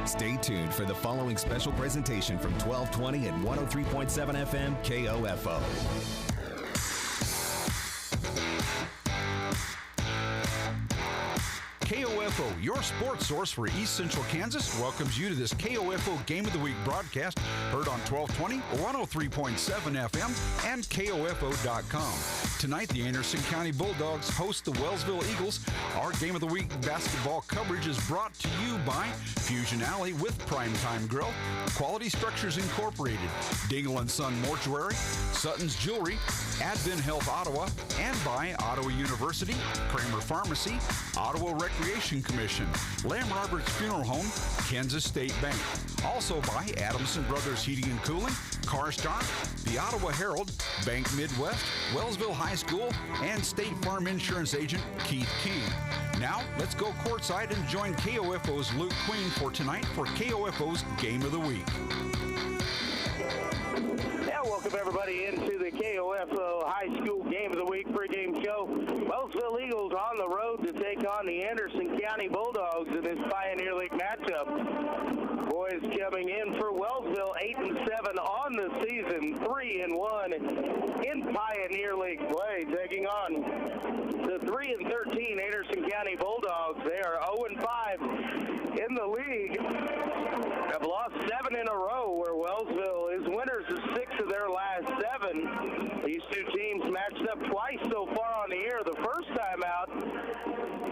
Stay tuned for the following special presentation from 1220 and 103.7 FM KOFO. KOFO, your sports source for East Central Kansas, welcomes you to this KOFO Game of the Week broadcast, heard on 1220, 103.7 FM, and KOFO.com. Tonight, the Anderson County Bulldogs host the Wellsville Eagles. Our Game of the Week basketball coverage is brought to you by Fusion Alley with Primetime Grill, Quality Structures Incorporated, Dingle & Son Mortuary, Sutton's Jewelry, Advent Health Ottawa, and by Ottawa University, Kramer Pharmacy, Ottawa Recreation Commission, Lamb Roberts Funeral Home, Kansas State Bank. Also by Adamson Brothers Heating and Cooling, CarStar, the Ottawa Herald, Bank Midwest, Wellsville High School, and State Farm Insurance Agent Keith King. Now, let's go courtside and join KOFO's Luke Queen for tonight for KOFO's Game of the Week. Now, welcome everybody into the KOFO High School Game of the Week pregame show. Wellsville Eagles on the road to take on the Anderson County Bulldogs in this Pioneer League matchup. Boys coming in for Wellsville, 8-7 on the season, 3-1 in Pioneer League play, taking on the 3-13 Anderson County Bulldogs. They are 0-5 in the league. Have lost 7 in a row, where Wellsville is winners of 6 of their last 7. These two teams matched up twice so far on the year. The first time out,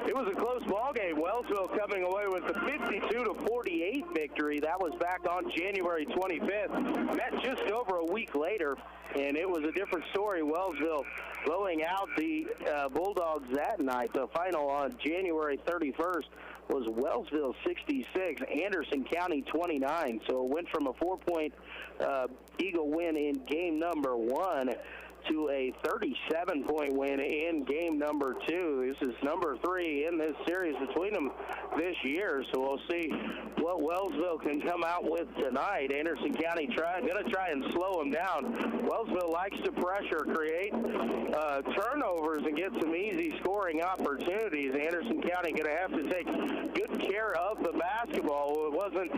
it was a close ball game. Wellsville coming away with a 52-48 victory. That was back on January 25th. Met just over a week later, and it was a different story. Wellsville blowing out the Bulldogs that night. The final on January 31st was Wellsville 66, Anderson County 29. So it went from a 4-point Eagle win in game number 1 to a 37-point win in game number 2. This is number 3 in this series between them this year, so we'll see what Wellsville can come out with tonight. Anderson County going to try and slow them down. Wellsville likes to pressure, create turnovers, and get some easy scoring opportunities. Anderson County going to have to take good care of the basketball. It wasn't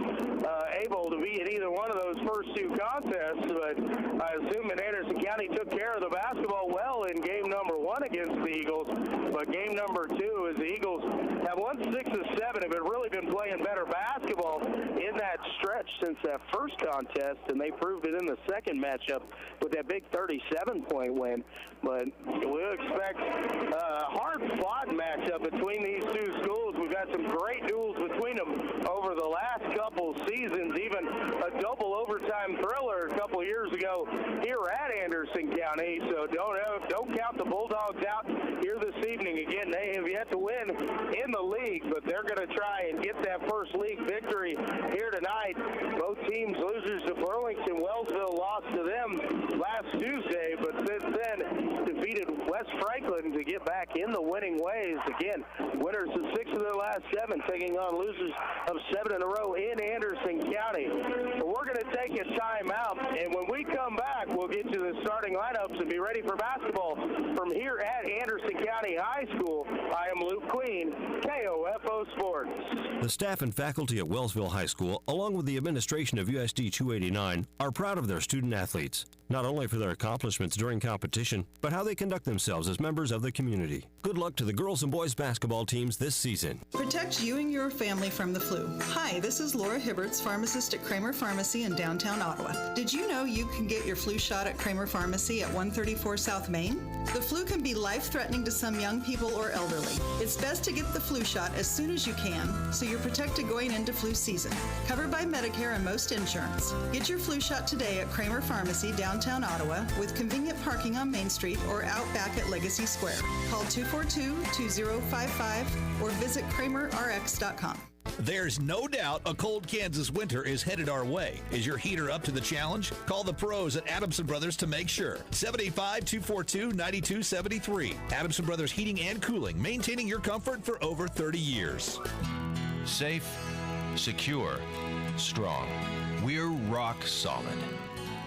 able to be in either one of those first 2 contests, but I assume that Anderson County took care of the basketball well in game number 1 against the Eagles. But game number 2 is the Eagles have won 6 of 7, have really been playing better basketball in that stretch since that first contest, and they proved it in the second matchup with that big 37-point win. But we'll expect a hard-fought matchup between these two schools. We've had some great duels between them over the last couple seasons, even a double overtime thriller a couple years ago here at Anderson County. So don't count the Bulldogs out here this evening. Again, they have yet to win in the league, but they're going to try and get that first league victory here tonight. Both teams losers to Burlington. Wellsville lost to them last Tuesday, but since then defeated West Franklin to get back in the winning ways. Again, winners of 6 of their last 7, taking on losers of 7 in a row in Anderson County. But we're going to take a timeout, and when we come back, we'll get to the starting lineups and be ready for basketball from here at Anderson County High School. I am Luke Queen, KOFO Sports. The staff and faculty at Wellsville High School, along with the administration of USD 289, are proud of their student athletes, not only for their accomplishments during competition, but how they conduct themselves as members of the community. Good luck to the girls and boys basketball teams this season. Protect you and your family from the flu. Hi, this is Laura Hibberts, pharmacist at Kramer Pharmacy in downtown Ottawa. Did you know you can get your flu shot at Kramer Pharmacy at 134 South Main? The flu can be life-threatening to some young people or elderly. It's best to get the flu shot as soon as you can, so you're protected going into flu season. Covered by Medicare and most insurance. Get your flu shot today at Kramer Pharmacy, downtown Ottawa, with convenient parking on Main Street or out back at Legacy Square. Call 242-2055 or visit KramerRx.com. There's no doubt a cold Kansas winter is headed our way. Is your heater up to the challenge? Call the pros at Adamson Brothers to make sure. 785-242-9273. Adamson Brothers Heating and Cooling, maintaining your comfort for over 30 years. Safe, secure, strong. We're rock solid.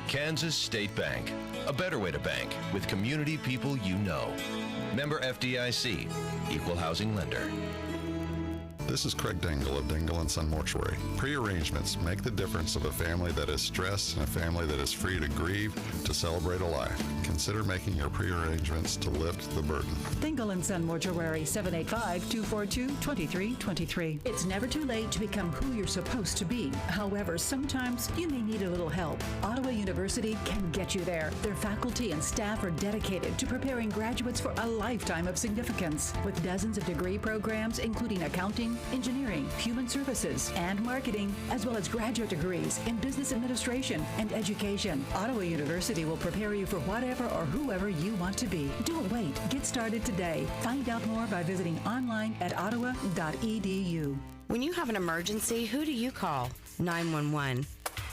Kansas State Bank, a better way to bank with community people you know. Member FDIC, equal housing lender. This is Craig Dingle of Dingle & Son Mortuary. Pre-arrangements make the difference of a family that is stressed and a family that is free to grieve, to celebrate a life. Consider making your pre-arrangements to lift the burden. Dingle & Son Mortuary, 785-242-2323. It's never too late to become who you're supposed to be. However, sometimes you may need a little help. Ottawa University can get you there. Their faculty and staff are dedicated to preparing graduates for a lifetime of significance. With dozens of degree programs, including accounting, engineering, human services, and marketing, as well as graduate degrees in business administration and education. Ottawa University will prepare you for whatever or whoever you want to be. Don't wait. Get started today. Find out more by visiting online at ottawa.edu. When you have an emergency, who do you call? 911.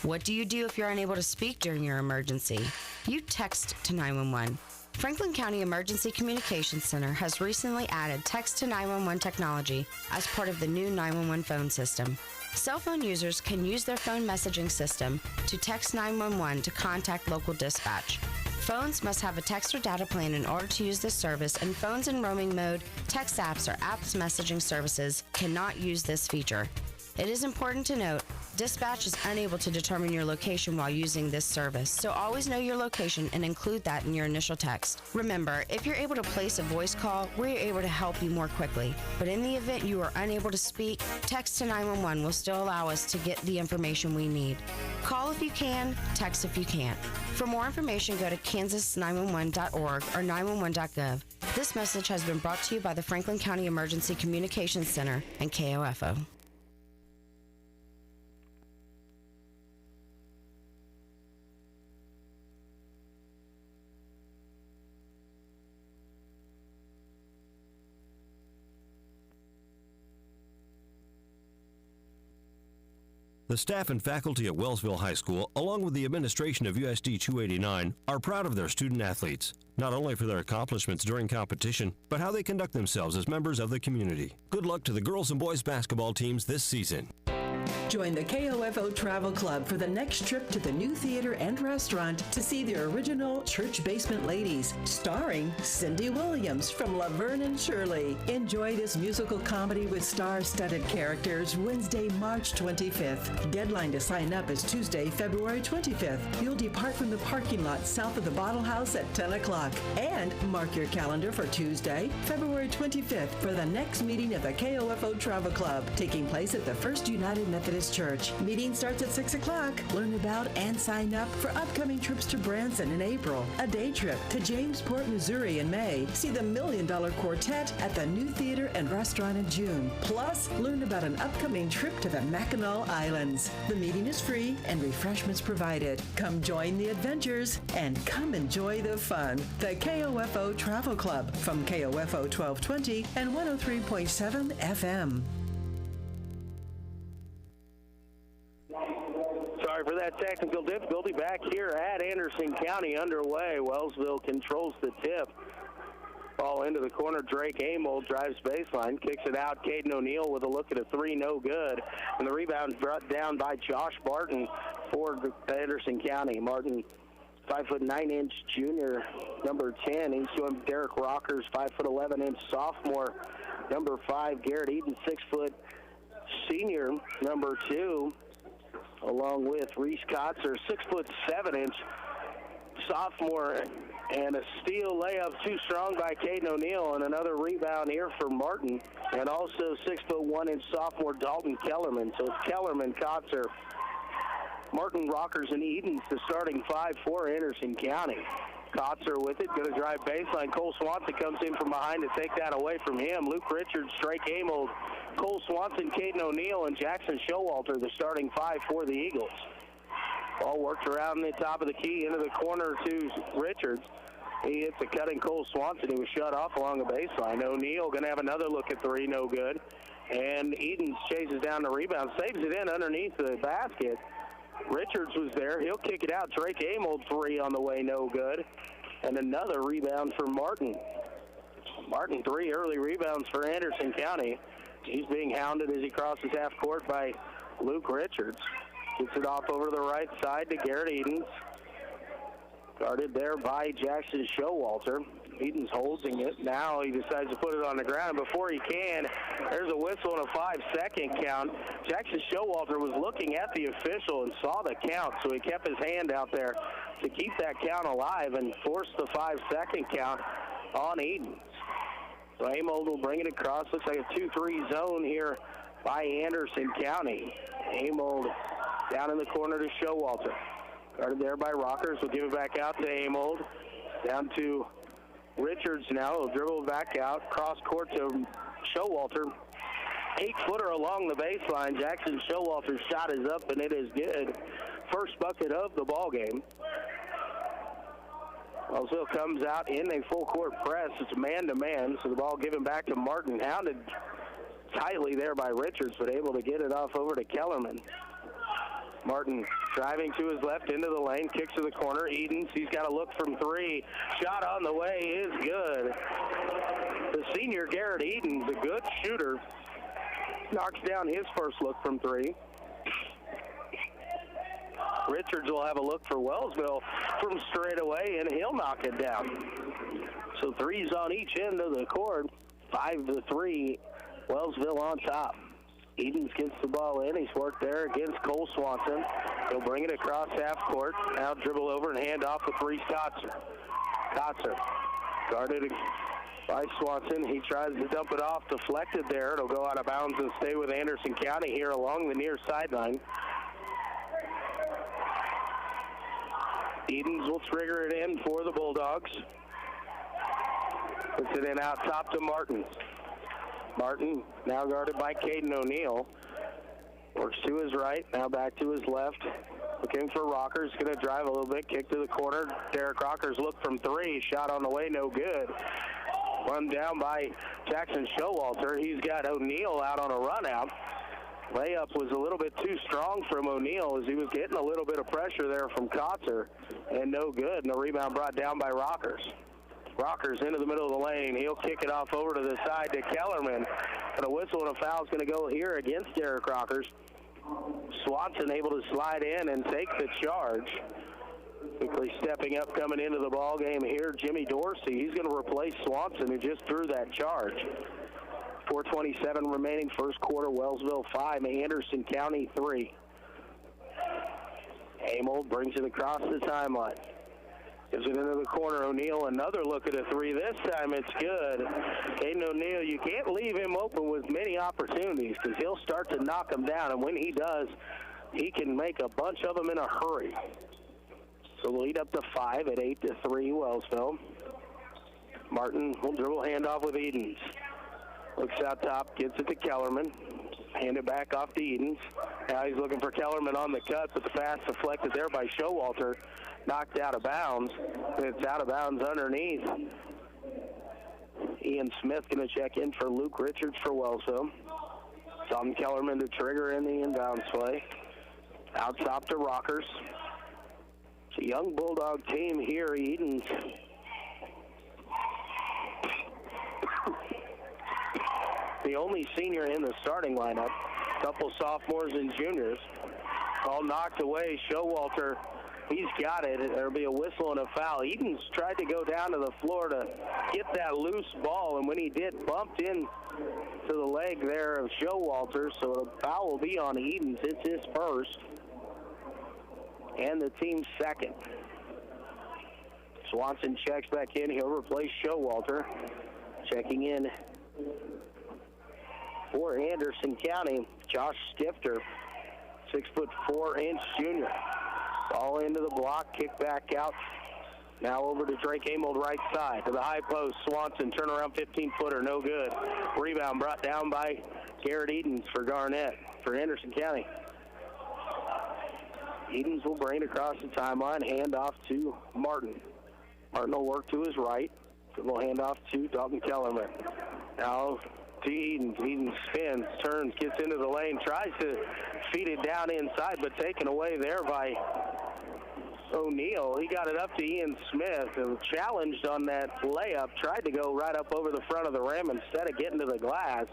What do you do if you're unable to speak during your emergency? You text to 911. Franklin County Emergency Communications Center has recently added text to 911 technology as part of the new 911 phone system. Cell phone users can use their phone messaging system to text 911 to contact local dispatch. Phones must have a text or data plan in order to use this service, and phones in roaming mode, text apps, or apps messaging services cannot use this feature. It is important to note, dispatch is unable to determine your location while using this service, so always know your location and include that in your initial text. Remember, if you're able to place a voice call, we're able to help you more quickly. But in the event you are unable to speak, text to 911 will still allow us to get the information we need. Call if you can, text if you can't. For more information, go to kansas911.org or 911.gov. This message has been brought to you by the Franklin County Emergency Communications Center and KOFO. The staff and faculty at Wellsville High School, along with the administration of USD 289, are proud of their student athletes, not only for their accomplishments during competition, but how they conduct themselves as members of the community. Good luck to the girls and boys basketball teams this season. Join the KOFO Travel Club for the next trip to the new theater and restaurant to see the original Church Basement Ladies, starring Cindy Williams from Laverne and Shirley. Enjoy this musical comedy with star-studded characters Wednesday, March 25th. Deadline to sign up is Tuesday, February 25th. You'll depart from the parking lot south of the Bottle House at 10 o'clock. And mark your calendar for Tuesday, February 25th for the next meeting of the KOFO Travel Club, taking place at the First United Methodist Church. Meeting starts at 6 o'clock. Learn about and sign up for upcoming trips to Branson in April, a day trip to Jamesport, Missouri in May. See the $1 Million Quartet at the new theater and restaurant in June. Plus, learn about an upcoming trip to the Mackinac Islands. The meeting is free and refreshments provided. Come join the adventures and come enjoy the fun. The KOFO Travel Club from KOFO 1220 and 103.7 FM. Sorry for that technical difficulty. Back here at Anderson County underway. Wellsville controls the tip. Ball into the corner. Drake Amel drives baseline, kicks it out. Caden O'Neill with a look at a three, no good. And the rebound brought down by Josh Barton for Anderson County. Martin, 5'9" junior, number 10. He's doing Derek Rockers, 5'11" sophomore, number 5. Garrett Eden, 6 foot senior, number 2. Along with Reese Kotzer, 6'7" sophomore, and a steal layup too strong by Caden O'Neill, and another rebound here for Martin, and also 6'1" sophomore Dalton Kellerman. So it's Kellerman, Kotzer, Martin, Rockers, and Eden's the starting 5 for Anderson County. Kotzer with it, going to drive baseline. Cole Swanson comes in from behind to take that away from him. Luke Richards, Drake Amel, Cole Swanson, Caden O'Neill, and Jackson Showalter, the starting 5 for the Eagles. Ball worked around the top of the key into the corner to Richards. He hits a cutting Cole Swanson. He was shut off along the baseline. O'Neill going to have another look at three, no good. And Eden chases down the rebound, saves it in underneath the basket. Richards was there. He'll kick it out. Drake Amel, 3 on the way, no good. And another rebound for Martin. Martin, 3 early rebounds for Anderson County. He's being hounded as he crosses half court by Luke Richards. Gets it off over to the right side to Garrett Edens. Guarded there by Jackson Showalter. Edens holding it. Now he decides to put it on the ground. Before he can, there's a whistle and a 5-second count. Jackson Showalter was looking at the official and saw the count, so he kept his hand out there to keep that count alive and force the 5-second count on Edens. So Amold will bring it across. Looks like a 2-3 zone here by Anderson County. Amold down in the corner to Showalter. Guarded there by Rockers. Will give it back out to Amold. Down to Richards now. He'll dribble back out. Cross court to Showalter. 8-footer along the baseline. Jackson Showalter's shot is up, and it is good. First bucket of the ball game. Wellsville comes out in a full court press. It's man-to-man, so the ball given back to Martin. Hounded tightly there by Richards, but able to get it off over to Kellerman. Martin driving to his left into the lane, kicks to the corner. Edens, he's got a look from three. Shot on the way is good. The senior Garrett Edens, a good shooter, knocks down his first look from three. Richards will have a look for Wellsville from straight away, and he'll knock it down. So threes on each end of the court. 5-3, Wellsville on top. Edens gets the ball in. He's worked there against Cole Swanson. He'll bring it across half court. Now dribble over and hand off with Reese Kotzer. Kotzer guarded by Swanson. He tries to dump it off, deflected there. It'll go out of bounds and stay with Anderson County here along the near sideline. Edens will trigger it in for the Bulldogs. Puts it in out top to Martin. Martin now guarded by Caden O'Neill. Works to his right, now back to his left. Looking for Rockers, going to drive a little bit, kick to the corner. Derek Rockers look from three, shot on the way, no good. Run down by Jackson Showalter. He's got O'Neill out on a run out. Layup was a little bit too strong from O'Neill as he was getting a little bit of pressure there from Kotzer, and no good. And the rebound brought down by Rockers. Rockers into the middle of the lane. He'll kick it off over to the side to Kellerman. And a whistle and a foul is going to go here against Derek Rockers. Swanson able to slide in and take the charge. Quickly stepping up, coming into the ball game here, Jimmy Dorsey. He's going to replace Swanson, who just threw that charge. 4:27 remaining, first quarter. Wellsville 5, Anderson County 3. Amold brings it across the timeline. Gives it into the corner. O'Neill, another look at a three. This time it's good. Caden O'Neill, you can't leave him open with many opportunities because he'll start to knock them down, and when he does, he can make a bunch of them in a hurry. So the lead up to 5 at 8-3, Wellsville. Martin will dribble handoff with Edens. Looks out top, gets it to Kellerman. Hand it back off to Edens. Now he's looking for Kellerman on the cut, but the pass deflected there by Showalter. Knocked out of bounds. It's out of bounds underneath. Ian Smith going to check in for Luke Richards for Wellsville. Tom Kellerman to trigger in the inbounds play. Out top to Rockers. It's a young Bulldog team here, Edens. The only senior in the starting lineup. Couple sophomores and juniors. All knocked away. Showalter, he's got it. There'll be a whistle and a foul. Edens tried to go down to the floor to get that loose ball, and when he did, bumped in to the leg there of Showalter, so the foul will be on Edens. It's his first, and the team's second. Swanson checks back in. He'll replace Showalter. Checking in for Anderson County, Josh Stifter, 6'4" junior. Ball into the block, kick back out. Now over to Drake Amold, right side to the high post. Swanson, turnaround 15-footer, no good. Rebound brought down by Garrett Edens for Garnett for Anderson County. Edens will bring it across the timeline, hand off to Martin. Martin will work to his right. We'll hand off to Dalton Kellerman. Now to Edens. Edens spins, turns, gets into the lane, tries to feed it down inside, but taken away there by O'Neill. He got it up to Ian Smith and challenged on that layup, tried to go right up over the front of the rim instead of getting to the glass.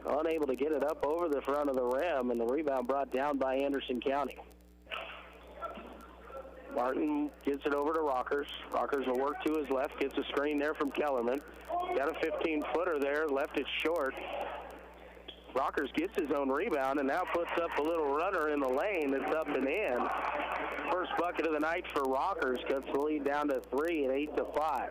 Unable to get it up over the front of the rim, and the rebound brought down by Anderson County. Martin gets it over to Rockers. Rockers will work to his left, gets a screen there from Kellerman. Got a 15-footer there, left it short. Rockers gets his own rebound and now puts up a little runner in the lane that's up and in. First bucket of the night for Rockers, cuts the lead down to 3 at 8-5.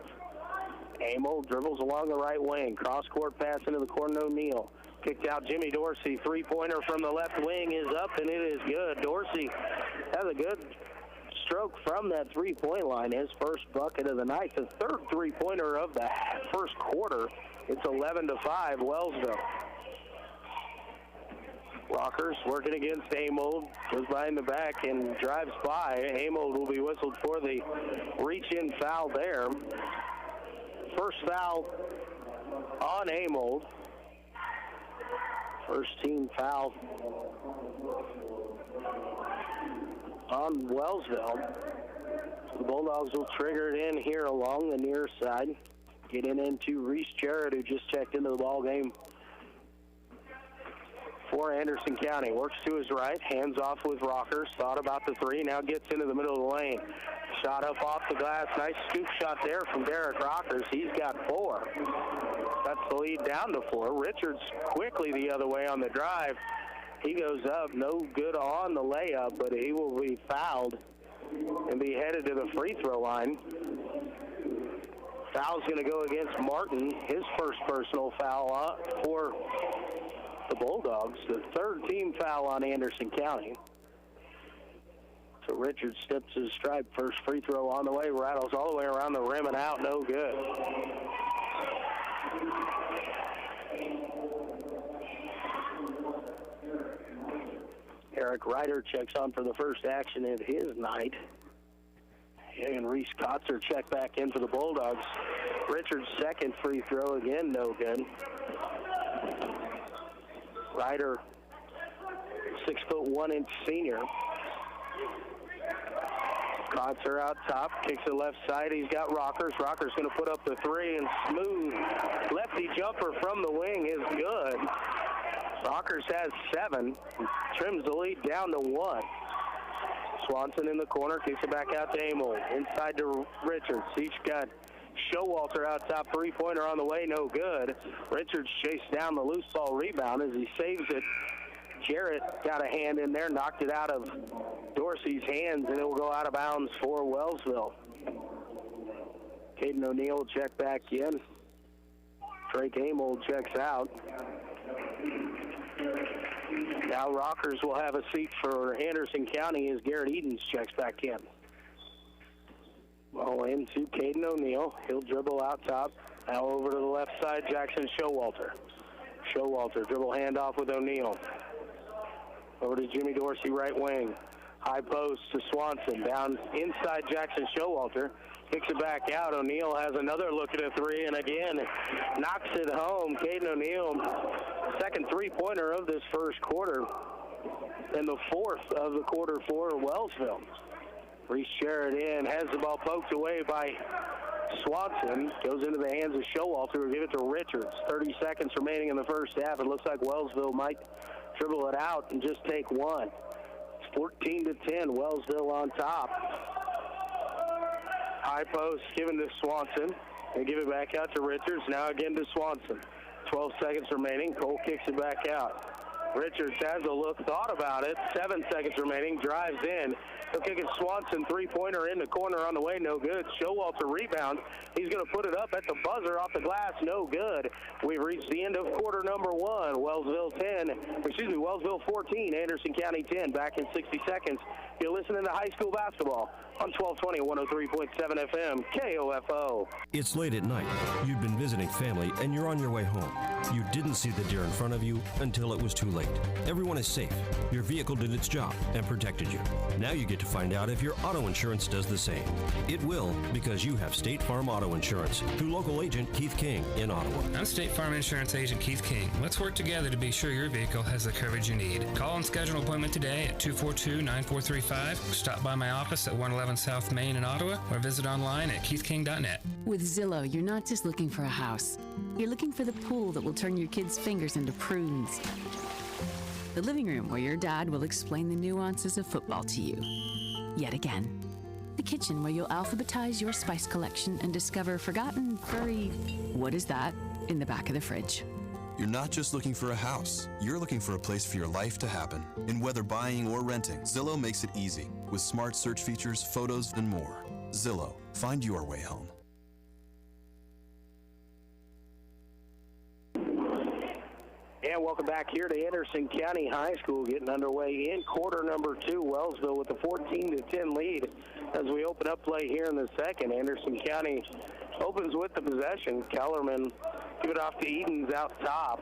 Amel dribbles along the right wing. Cross-court pass into the corner to O'Neal. Kicked out Jimmy Dorsey. Three-pointer from the left wing is up, and it is good. Dorsey has a good stroke from that three-point line. His first bucket of the night. The third three-pointer of the first quarter. It's 11-5, Wellsville. Rockers working against Amold. Goes behind the back and drives by. Amold will be whistled for the reach-in foul there. First foul on Amold. First team foul on Wellsville. The Bulldogs will trigger it in here along the near side. Getting into Reese Jarrett, who just checked into the ball game for Anderson County. Works to his right, hands off with Rockers. Thought about the three, now gets into the middle of the lane. Shot up off the glass. Nice scoop shot there from Derek Rockers. He's got 4. That's the lead down to 4. Richards quickly the other way on the drive. He goes up, no good on the layup, but he will be fouled and be headed to the free throw line. Foul's going to go against Martin, his first personal foul for the Bulldogs. The third team foul on Anderson County. So Richards steps his stride. First free throw on the way, rattles all the way around the rim and out, no good. Eric Ryder checks on for the first action of his night. And Reese Kotzer check back in for the Bulldogs. Richards' second free throw, again, no good. Ryder, 6'1" senior. Kotzer out top, kicks it left side. He's got Rockers. Rockers going to put up the three, and smooth lefty jumper from the wing is good. Rockers has 7, trims the lead down to 1. Swanson in the corner, kicks it back out to Amel. Inside to Richards. He's got Showalter out top, three-pointer on the way, no good. Richards chased down the loose ball rebound as he saves it. Jarrett got a hand in there, knocked it out of Dorsey's hands, and it will go out of bounds for Wellsville. Caden O'Neal will check back in. Drake Amel checks out. Now Rockers will have a seat for Anderson County as Garrett Edens checks back in. Ball into Caden O'Neal. He'll dribble out top. Now over to the left side, Jackson Showalter. Showalter dribble handoff with O'Neal. Over to Jimmy Dorsey, right wing. High post to Swanson. Down inside Jackson Showalter. Kicks it back out. O'Neal has another look at a three, and again knocks it home. Caden O'Neal, second three-pointer of this first quarter, and the fourth of the quarter for Wellsville. Reese Sheridan has the ball poked away by Swanson. Goes into the hands of Showalter. Will give it to Richards. 30 seconds remaining in the first half. It looks like Wellsville might dribble it out and just take one. It's 14-10. Wellsville on top. High post given to Swanson. They give it back out to Richards. Now again to Swanson. 12 seconds remaining. Cole kicks it back out. Richards has a look, thought about it. 7 seconds remaining. Drives in. He'll kick it Swanson. Three-pointer in the corner on the way. No good. Showalter rebound. He's going to put it up at the buzzer off the glass. No good. We've reached the end of quarter number one. Wellsville 14. Anderson County 10. Back in 60 seconds. You're listening to high school basketball on 1220, 103.7 FM, KOFO. It's late at night. You've been visiting family and you're on your way home. You didn't see the deer in front of you until it was too late. Everyone is safe. Your vehicle did its job and protected you. Now you get to find out if your auto insurance does the same. It will, because you have State Farm Auto Insurance through local agent Keith King in Ottawa. I'm State Farm Insurance Agent Keith King. Let's work together to be sure your vehicle has the coverage you need. Call and schedule an appointment today at 242-9435. Stop by my office at 111 South Main in Ottawa or visit online at keithking.net. With Zillow, you're not just looking for a house. You're looking for the pool that will turn your kids' fingers into prunes. The living room where your dad will explain the nuances of football to you. Yet again. the kitchen where you'll alphabetize your spice collection and discover forgotten, furry, what is that, in the back of the fridge. You're not just looking for a house. You're looking for a place for your life to happen. And whether buying or renting, Zillow makes it easy with smart search features, photos, and more. Zillow. Find your way home. And welcome back here to Anderson County High School, getting underway in quarter number 2. Wellsville with a 14-10 lead as we open up play here in the second. Anderson County opens with the possession. Kellerman give it off to Edens out top.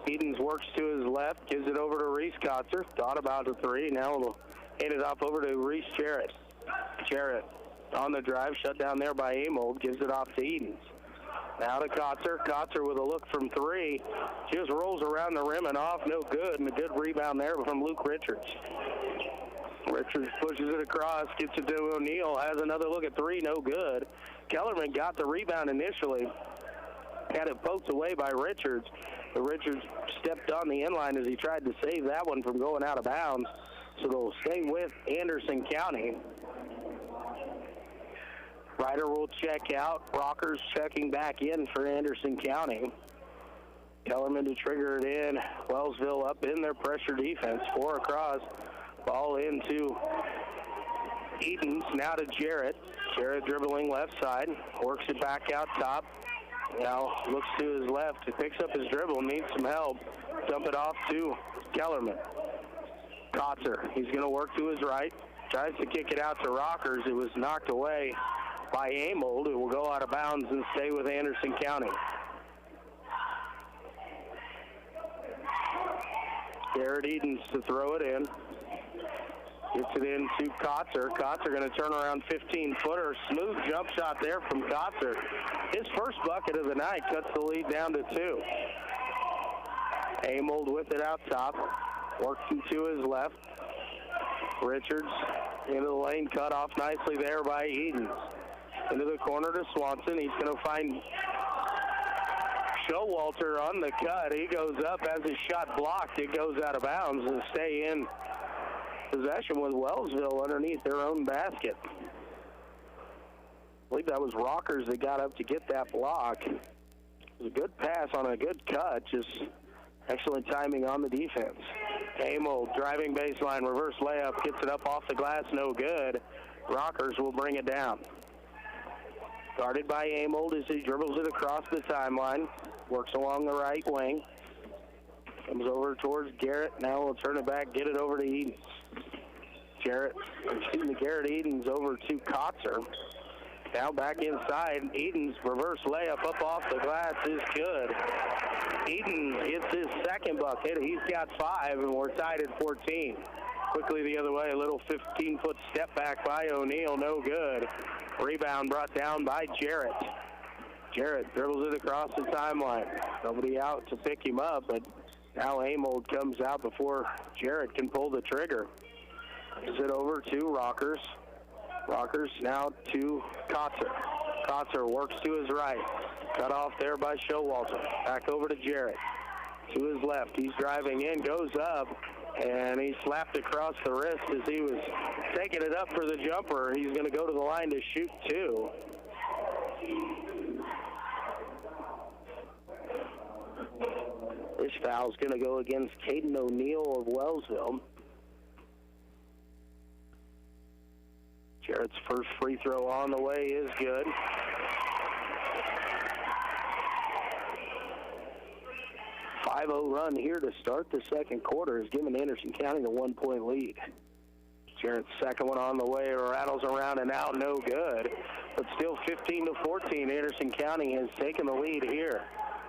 Edens works to his left, gives it over to Reese Kotzer. Thought about the three. Now we'll hand it off over to Reese Jarrett. Jarrett on the drive, shut down there by Amold, gives it off to Edens. Now to Kotzer. Kotzer with a look from three. Just rolls around the rim and off, no good. And a good rebound there from Luke Richards. Richards pushes it across, gets it to O'Neal, has another look at three, no good. Kellerman got the rebound initially. Had it poked away by Richards. But Richards stepped on the inline as he tried to save that one from going out of bounds. So they'll stay with Anderson County. Ryder will check out. Rockers checking back in for Anderson County. Kellerman to trigger it in. Wellsville up in their pressure defense. 4 across. Ball into Edens. Now to Jarrett. Jarrett dribbling left side. Works it back out top. Now looks to his left. He picks up his dribble. Needs some help. Dump it off to Kellerman. Kotzer. He's going to work to his right. Tries to kick it out to Rockers. It was knocked away by Amold. It will go out of bounds and stay with Anderson County. Garrett Edens to throw it in. Gets it in to Kotzer. Kotzer going to turn around 15-footer. Smooth jump shot there from Kotzer. His first bucket of the night cuts the lead down to 2. Amold with it out top. Working to his left. Richards into the lane, cut off nicely there by Edens. Into the corner to Swanson. He's going to find Showalter on the cut. He goes up as his shot blocked. It goes out of bounds and stay in possession with Wellsville underneath their own basket. I believe that was Rockers that got up to get that block. It was a good pass on a good cut. Just excellent timing on the defense. Amold driving baseline, reverse layup, gets it up off the glass, no good. Rockers will bring it down. Guarded by Amold as he dribbles it across the timeline. Works along the right wing. Comes over towards Garrett. Now we'll turn it back, get it over to Edens. Garrett Edens over to Kotzer. Now back inside. Edens reverse layup up off the glass is good. Edens gets his second bucket. He's got 5, and we're tied at 14. Quickly the other way, a little 15-foot step back by O'Neal, no good. Rebound brought down by Jarrett. Jarrett dribbles it across the timeline. Nobody out to pick him up, but now Amold comes out before Jarrett can pull the trigger. Gives it over to Rockers. Rockers now to Kotzer. Kotzer works to his right. Cut off there by Showalter. Back over to Jarrett. To his left. He's driving in, goes up, and he slapped across the wrist as he was taking it up for the jumper. He's going to go to the line to shoot 2. This foul's going to go against Caden O'Neal of Wellsville. Jarrett's first free throw on the way is good. A 5-0 run here to start the second quarter has given Anderson County the 1-point lead. Jarrett's second one on the way, rattles around and out, no good. But still 15-14, Anderson County has taken the lead here.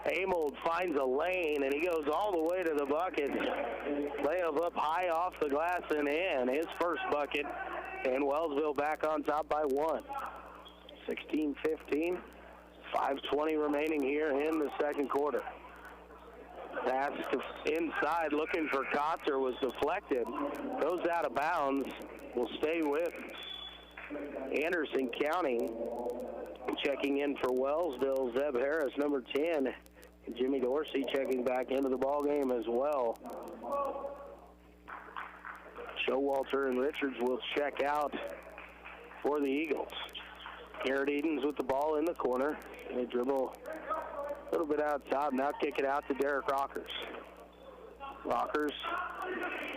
Amold finds a lane, and he goes all the way to the bucket. Layup up high off the glass and in. His first bucket, and Wellsville back on top by 1. 16-15, 5:20 remaining here in the second quarter. Pass to inside, looking for Kotzer, was deflected. Goes out of bounds. Will stay with Anderson County. Checking in for Wellsville, Zeb Harris, number 10. And Jimmy Dorsey checking back into the ball game as well. Showalter and Richards will check out for the Eagles. Garrett Edens with the ball in the corner. They dribble a little bit out top. Now kick it out to Derek Rockers. Rockers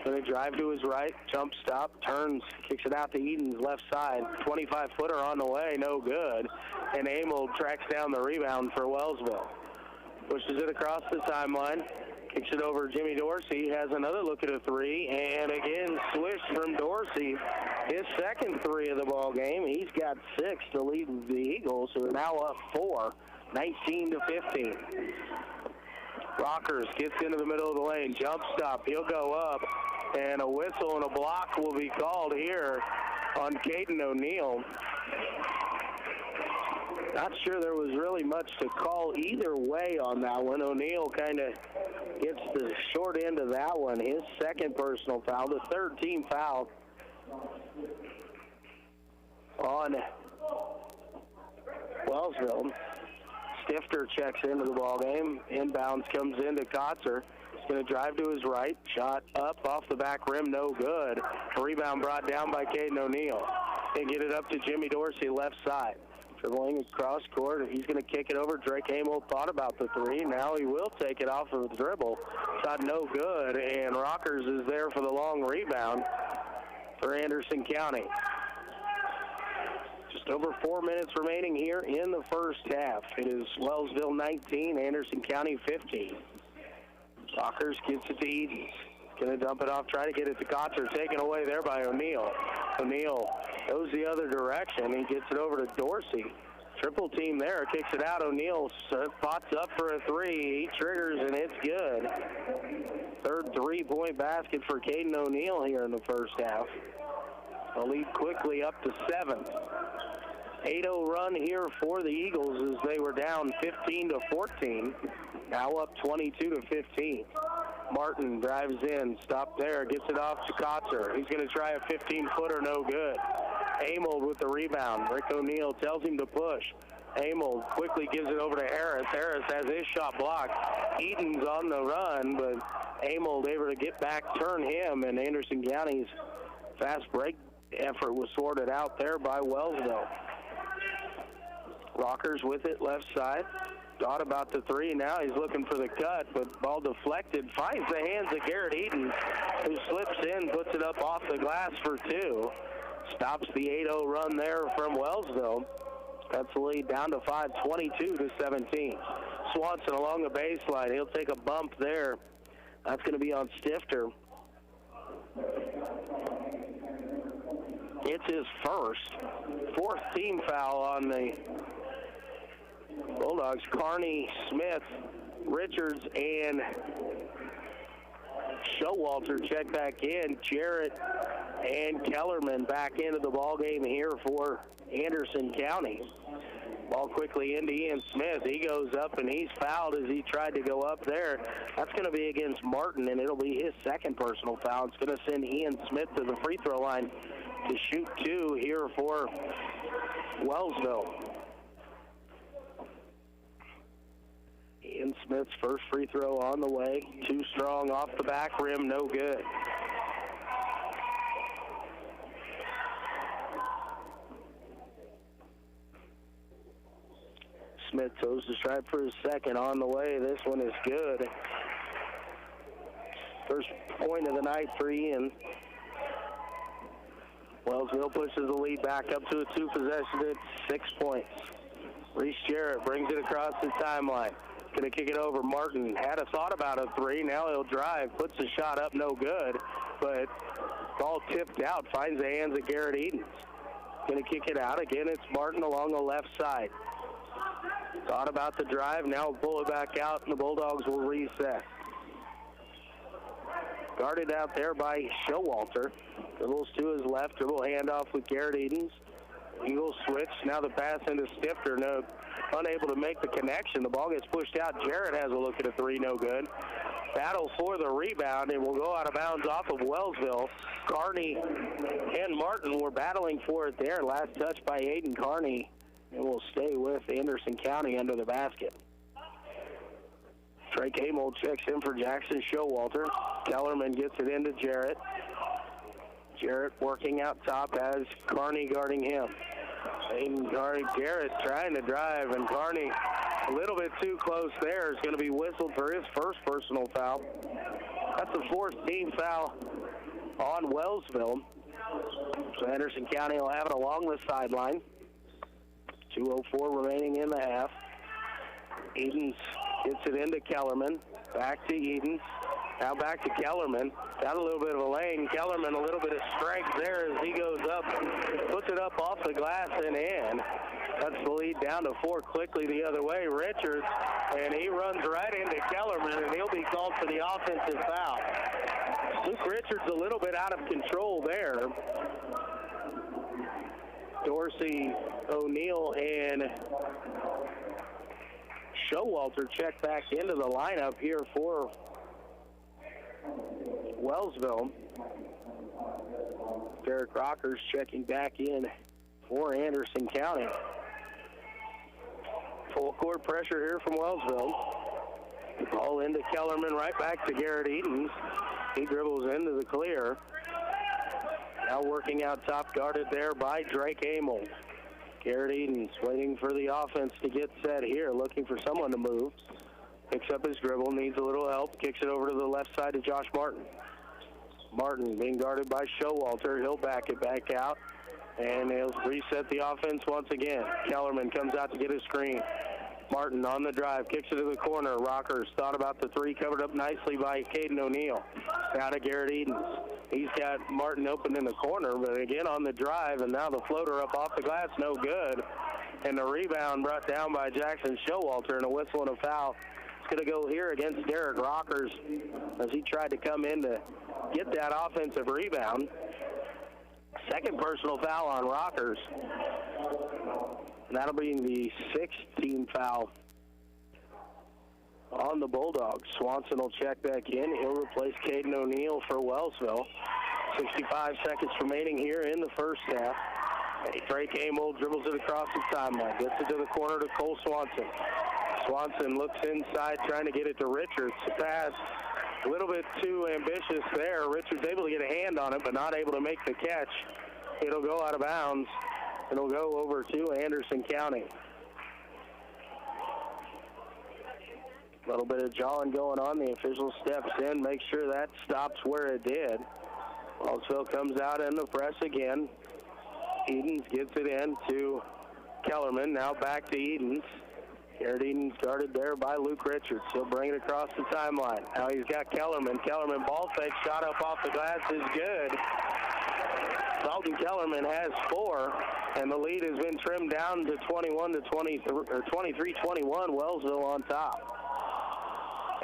going to drive to his right. Jump stop. Turns. Kicks it out to Edens left side. 25-footer on the way. No good. And Amel tracks down the rebound for Wellsville. Pushes it across the timeline. Kicks it over Jimmy Dorsey. Has another look at a three. And again, swish from Dorsey. His second three of the ball game. He's got 6 to lead the Eagles, who are now up 4, 19-15. Rockers gets into the middle of the lane. Jump stop. He'll go up. And a whistle and a block will be called here on Caden O'Neill. Not sure there was really much to call either way on that one. O'Neill kind of gets the short end of that one. His second personal foul, the third team foul on Wellsville. Stifter checks into the ball game. Inbounds comes into Kotzer. He's going to drive to his right. Shot up off the back rim, no good. A rebound brought down by Caden O'Neill. They get it up to Jimmy Dorsey, left side. Dribbling across court. He's going to kick it over. Drake Amel thought about the three. Now he will take it off of the dribble. Shot no good, and Rockers is there for the long rebound for Anderson County. Just over 4 minutes remaining here in the first half. It is Wellsville 19, Anderson County 15. Rockers gets it to Edens. Going to dump it off, try to get it to Kotzer. Taken away there by O'Neill. O'Neill goes the other direction. He gets it over to Dorsey. Triple team there, kicks it out. O'Neill spots up for a three. He triggers, and it's good. Third three-point basket for Caden O'Neill here in the first half. The lead quickly up to 7. 8-0 run here for the Eagles as they were down 15-14. Now up 22-15. Martin drives in, stopped there, gets it off to Kotzer. He's going to try a 15-footer, no good. Amold with the rebound. Rick O'Neill tells him to push. Amold quickly gives it over to Harris. Harris has his shot blocked. Edens on the run, but Amold able to get back, turn him, and Anderson County's fast break effort was sorted out there by Wellsville. Rockers with it, left side. Thought about the three. Now he's looking for the cut, but ball deflected. Finds the hands of Garrett Edens, who slips in, puts it up off the glass for 2. Stops the 8-0 run there from Wellsville. That's the lead down to 5, 22-17. Swanson along the baseline. He'll take a bump there. That's going to be on Stifter. It's his fourth team foul on the Bulldogs. Carney, Smith, Richards, and Showalter check back in. Jarrett and Kellerman back into the ball game here for Anderson County. Ball quickly into Ian Smith. He goes up and he's fouled as he tried to go up there. That's going to be against Martin, and it'll be his second personal foul. It's going to send Ian Smith to the free throw line to shoot 2 here for Wellsville. Ian Smith's first free throw on the way. Too strong off the back rim, no good. Smith goes to strive for his second on the way. This one is good. First point of the night for Ian. Wellsville pushes the lead back up to a 2-possession at 6 points. Reese Jarrett brings it across the timeline. Going to kick it over. Martin had a thought about a three. Now he'll drive. Puts the shot up, no good. But ball tipped out. Finds the hands of Garrett Edens. Going to kick it out. Again, it's Martin along the left side. Thought about the drive. Now pull it back out, and the Bulldogs will reset. Guarded out there by Showalter. Dribbles to his left. Dribble handoff with Garrett Edens. Eagles switch. Now the pass into Stifter. No, unable to make the connection. The ball gets pushed out. Jarrett has a look at a three. No good. Battle for the rebound, and will go out of bounds off of Wellsville. Carney and Martin were battling for it there. Last touch by Aiden Carney, and will stay with Anderson County under the basket. Drake Amold checks in for Jackson Showalter. Kellerman gets it into Jarrett. Garrett working out top as Carney guarding him. Aiden guarding Garrett, trying to drive, and Carney a little bit too close there. Is going to be whistled for his first personal foul. That's the fourth team foul on Wellsville. So Henderson County will have it along the sideline. 2:04 remaining in the half. Edens gets it into Kellerman. Back to Edens. Now back to Kellerman. Got a little bit of a lane. Kellerman, a little bit of strength there as he goes up. Puts it up off the glass and in. Cuts the lead down to 4 quickly the other way. Richards, and he runs right into Kellerman, and he'll be called for the offensive foul. Luke Richards a little bit out of control there. Dorsey, O'Neill, and Showalter check back into the lineup here for Wellsville. Derek Rockers checking back in for Anderson County. Full court pressure here from Wellsville. The ball into Kellerman, right back to Garrett Edens. He dribbles into the clear. Now working out top, guarded there by Drake Amel. Garrett Edens waiting for the offense to get set here, looking for someone to move. Picks up his dribble, needs a little help, kicks it over to the left side to Josh Martin. Martin being guarded by Showalter. He'll back it back out, and he'll reset the offense once again. Kellerman comes out to get his screen. Martin on the drive, kicks it to the corner. Rockers thought about the three, covered up nicely by Caden O'Neill. Now to Garrett Edens. He's got Martin open in the corner, but again on the drive, and now the floater up off the glass, no good. And the rebound brought down by Jackson Showalter, and a whistle and a foul. It's going to go here against Derek Rockers as he tried to come in to get that offensive rebound. Second personal foul on Rockers. And that'll be the 6th team foul on the Bulldogs. Swanson will check back in. He'll replace Caden O'Neill for Wellsville. 65 seconds remaining here in the first half. Drake Amel dribbles it across the timeline. Gets it to the corner to Cole Swanson. Swanson looks inside, trying to get it to Richards. The pass a little bit too ambitious there. Richards able to get a hand on it, but not able to make the catch. It'll go out of bounds. It'll go over to Anderson County. A little bit of jawing going on. The official steps in, makes sure that stops where it did. Wellsville comes out in the press again. Edens gets it in to Kellerman. Now back to Edens. Garrett Edens guarded there by Luke Richards. He'll bring it across the timeline. Now he's got Kellerman. Kellerman ball fake, shot up off the glass is good. Dalton Kellerman has 4, and the lead has been trimmed down to 23-21. Wellsville on top.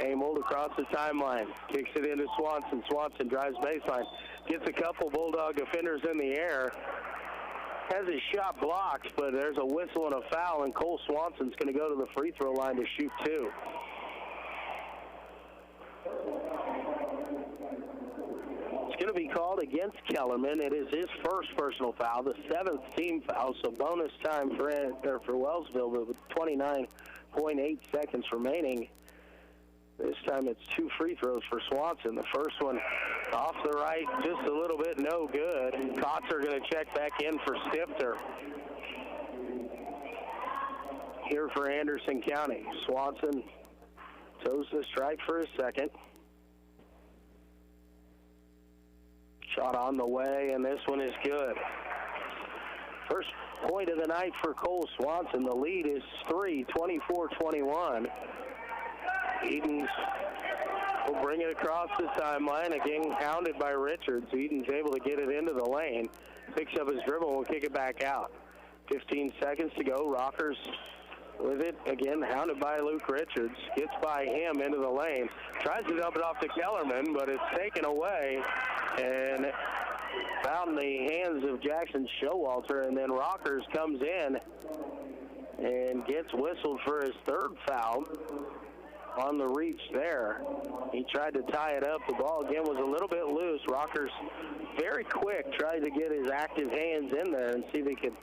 Amel across the timeline. Kicks it into Swanson. Swanson drives baseline. Gets a couple Bulldog defenders in the air. Has his shot blocked, but there's a whistle and a foul, and Cole Swanson's going to go to the free throw line to shoot 2. It's going to be called against Kellerman. It is his first personal foul, the 7th team foul, so bonus time for Wellsville with 29.8 seconds remaining. This time it's 2 free throws for Swanson. The first one off the right, just a little bit no good. Kotzer going to check back in for Stifter. Here for Anderson County. Swanson toes the strike for his second. Shot on the way, and this one is good. First point of the night for Cole Swanson. The lead is 3, 24-21. Edens will bring it across the timeline, again hounded by Richards. Edens able to get it into the lane, picks up his dribble and will kick it back out. 15 seconds to go. Rockers with it, again hounded by Luke Richards. Gets by him into the lane, tries to dump it off to Kellerman, but it's taken away and found the hands of Jackson Showalter, and then Rockers comes in and gets whistled for his 3rd foul. On the reach there. He tried to tie it up. The ball again was a little bit loose. Rockers very quick, tried to get his active hands in there and see if he could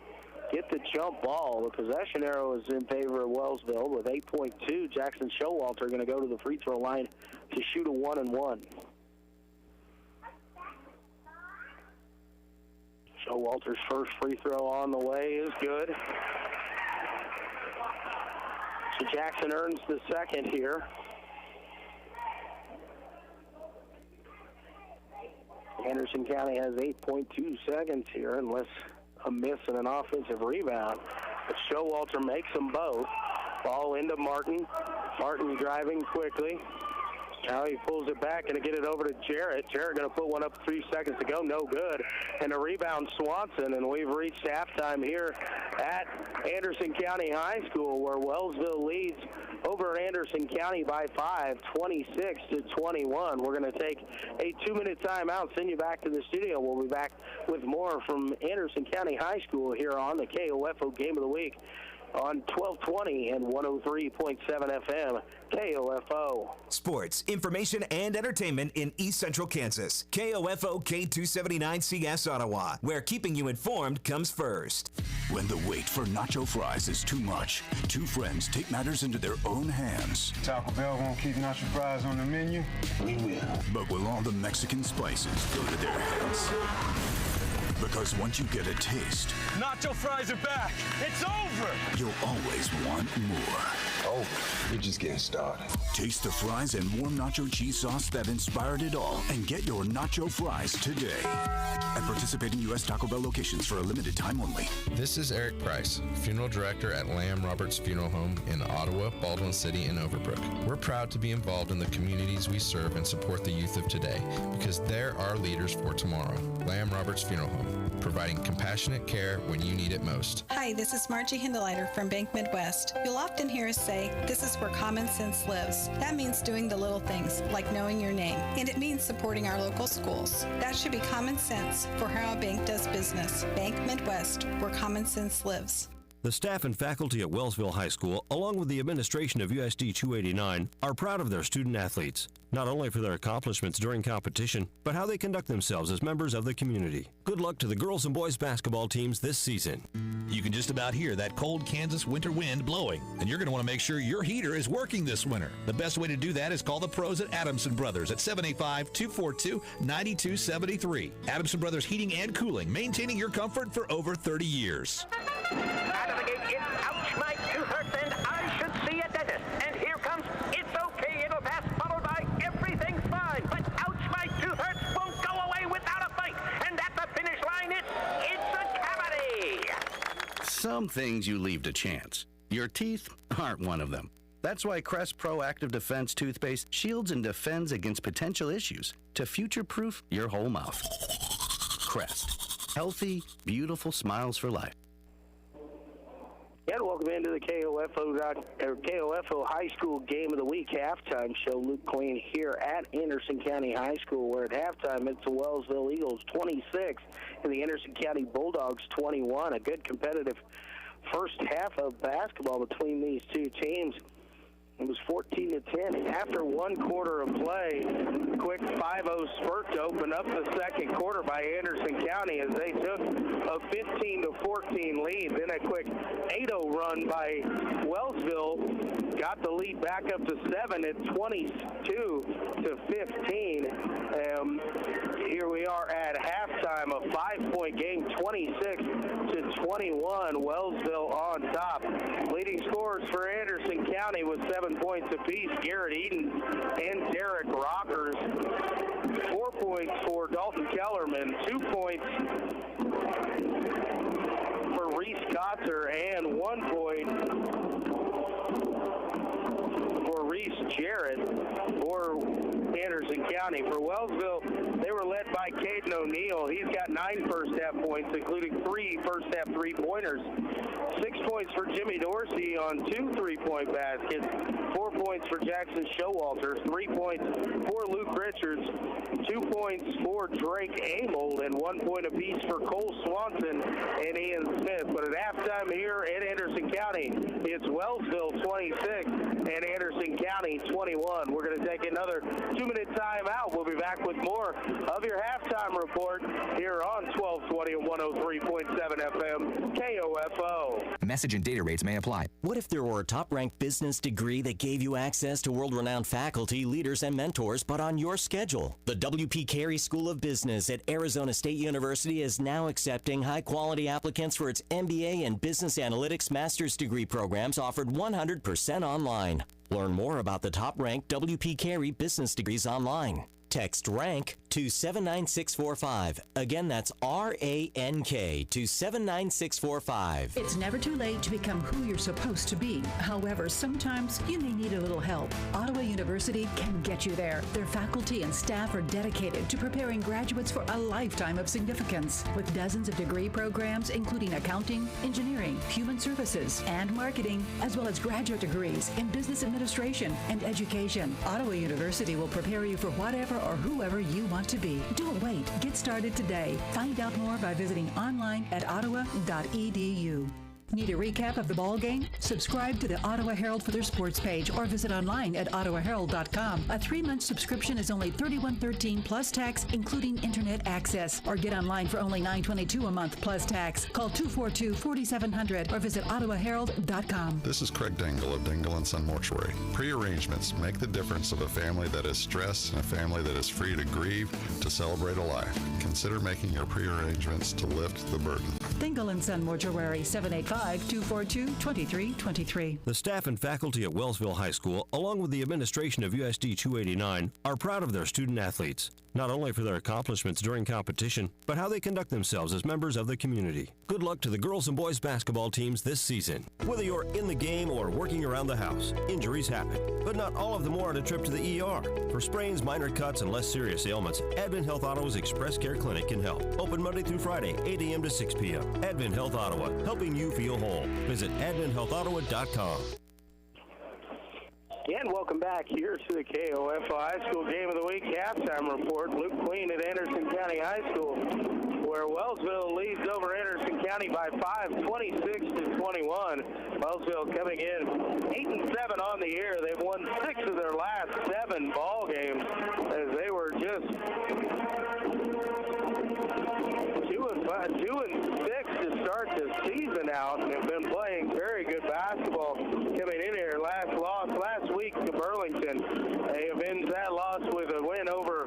get the jump ball. The possession arrow is in favor of Wellsville with 8.2. Jackson Showalter going to go to the free throw line to shoot a 1-and-1. Showalter's first free throw on the way is good. So Jackson earns the second here. Anderson County has 8.2 seconds here, unless a miss and an offensive rebound. But Showalter makes them both. Ball into Martin. Martin driving quickly. Now he pulls it back and to get it over to Jarrett. Jarrett going to put one up 3 seconds to go. No good. And a rebound Swanson. And we've reached halftime here at Anderson County High School, where Wellsville leads over Anderson County by 5, 26-21. We're going to take a 2-minute timeout, send you back to the studio. We'll be back with more from Anderson County High School here on the KOFO Game of the Week on 1220 and 103.7 FM, KOFO. Sports, information, and entertainment in East Central Kansas. KOFO K279CS Ottawa, where keeping you informed comes first. When the wait for nacho fries is too much, two friends take matters into their own hands. Taco Bell won't keep nacho fries on the menu? We will. But will all the Mexican spices go to their heads? Because once you get a taste, nacho fries are back. It's over. You'll always want more. Oh, we're just getting started. Taste the fries and warm nacho cheese sauce that inspired it all, and get your nacho fries today at participating U.S. Taco Bell locations for a limited time only. This is Eric Price, funeral director at Lamb Roberts Funeral Home in Ottawa, Baldwin City, and Overbrook. We're proud to be involved in the communities we serve and support the youth of today, because they're our leaders for tomorrow. Lamb Roberts Funeral Home, providing compassionate care when you need it most. Hi, this is Margie Hindeleiter from Bank Midwest. You'll often hear us say, this is where common sense lives. That means doing the little things, like knowing your name. And it means supporting our local schools. That should be common sense for how a bank does business. Bank Midwest, where common sense lives. The staff and faculty at Wellsville High School, along with the administration of USD 289, are proud of their student athletes, not only for their accomplishments during competition, but how they conduct themselves as members of the community. Good luck to the girls and boys basketball teams this season. You can just about hear that cold Kansas winter wind blowing, and you're going to want to make sure your heater is working this winter. The best way to do that is call the pros at Adamson Brothers at 785-242-9273. Adamson Brothers Heating and Cooling, maintaining your comfort for over 30 years. Out of the gate is ouch, my tooth hurts, and I should see a dentist. And here comes it's okay, it'll pass, followed by everything's fine. But ouch, my tooth hurts won't go away without a fight. And at the finish line, it's a cavity. Some things you leave to chance. Your teeth aren't one of them. That's why Crest Pro Active Defense toothpaste shields and defends against potential issues to future-proof your whole mouth. Crest. Healthy, beautiful smiles for life. And welcome into the KOFO High School Game of the Week halftime show. Luke Queen here at Anderson County High School, where at halftime it's the Wellsville Eagles 26 and the Anderson County Bulldogs 21. A good competitive first half of basketball between these two teams. It was 14-10. After one quarter of play, quick 5-0 spurt to open up the second quarter by Anderson County as they took a 15-14 lead. Then a quick 8-0 run by Wellsville got the lead back up to 7 at 22-15. Here we are at halftime, a 5-point game, 26-21. Wellsville on top. Leading scorers for Anderson County with 7 points apiece, Garrett Eden and Derek Rockers. 4 points for Dalton Kellerman, 2 points for Reese Kotzer, and 1 point for Reese Jarrett for Anderson County. For Wellsville, they were led by Caden O'Neill. He's got 9 first-half points, including 3 first-half three-pointers. 6 points for Jimmy Dorsey on 2 3-point baskets. 4 points for Jackson Showalter. 3 points for Luke Richards. 2 points for Drake Amold, and 1 point apiece for Cole Swanson and Ian Smith. But at halftime here in Anderson County, it's Wellsville 26 and Anderson County 21. We're going to take another 2-minute timeout. We'll be back with more of your halftime report here on 1220 and 103.7 FM KOFO. Message and data rates may apply. What if there were a top-ranked business degree that gave you access to world-renowned faculty, leaders, and mentors, but on your schedule? The W.P. Carey School of Business at Arizona State University is now accepting high-quality applicants for its MBA and Business Analytics master's degree programs offered 100% online. Learn more about the top-ranked W.P. Carey business degrees online. Text RANK to 79645. Again, that's RANK to 79645. It's never too late to become who you're supposed to be. However, sometimes you may need a little help. Ottawa University can get you there. Their faculty and staff are dedicated to preparing graduates for a lifetime of significance. With dozens of degree programs, including accounting, engineering, human services, and marketing, as well as graduate degrees in business administration and education, Ottawa University will prepare you for whatever or whoever you want to be. Don't wait. Get started today. Find out more by visiting online at ottawa.edu. Need a recap of the ball game? Subscribe to the Ottawa Herald for their sports page or visit online at ottawaherald.com. A 3-month subscription is only $31.13 plus tax, including internet access. Or get online for only $9.22 a month plus tax. Call 242-4700 or visit ottawaherald.com. This is Craig Dingle of Dingle & Son Mortuary. Pre-arrangements make the difference of a family that is stressed and a family that is free to grieve, to celebrate a life. Consider making your pre-arrangements to lift the burden. Dingle & Son Mortuary, 785-242-2323. The staff and faculty at Wellsville High School, along with the administration of USD 289, are proud of their student athletes, not only for their accomplishments during competition, but how they conduct themselves as members of the community. Good luck to the girls and boys basketball teams this season. Whether you're in the game or working around the house, injuries happen, but not all of them warrant a trip to the ER. For sprains, minor cuts, and less serious ailments, Advent Health Ottawa's Express Care Clinic can help. Open Monday through Friday, 8 a.m. to 6 p.m. Advent Health Ottawa, helping you feel whole. Visit adventhealthottawa.com. And welcome back here to the KOFO High School Game of the Week halftime report. Luke Queen at Anderson County High School, where Wellsville leads over Anderson County by 5, 26-21. Wellsville coming in 8-7 on the year. They've won 6 of their last 7 ball games, as they were just 2-6 to start the season out, and have been playing very good basketball coming in here. Last week to Burlington. They avenged that loss with a win over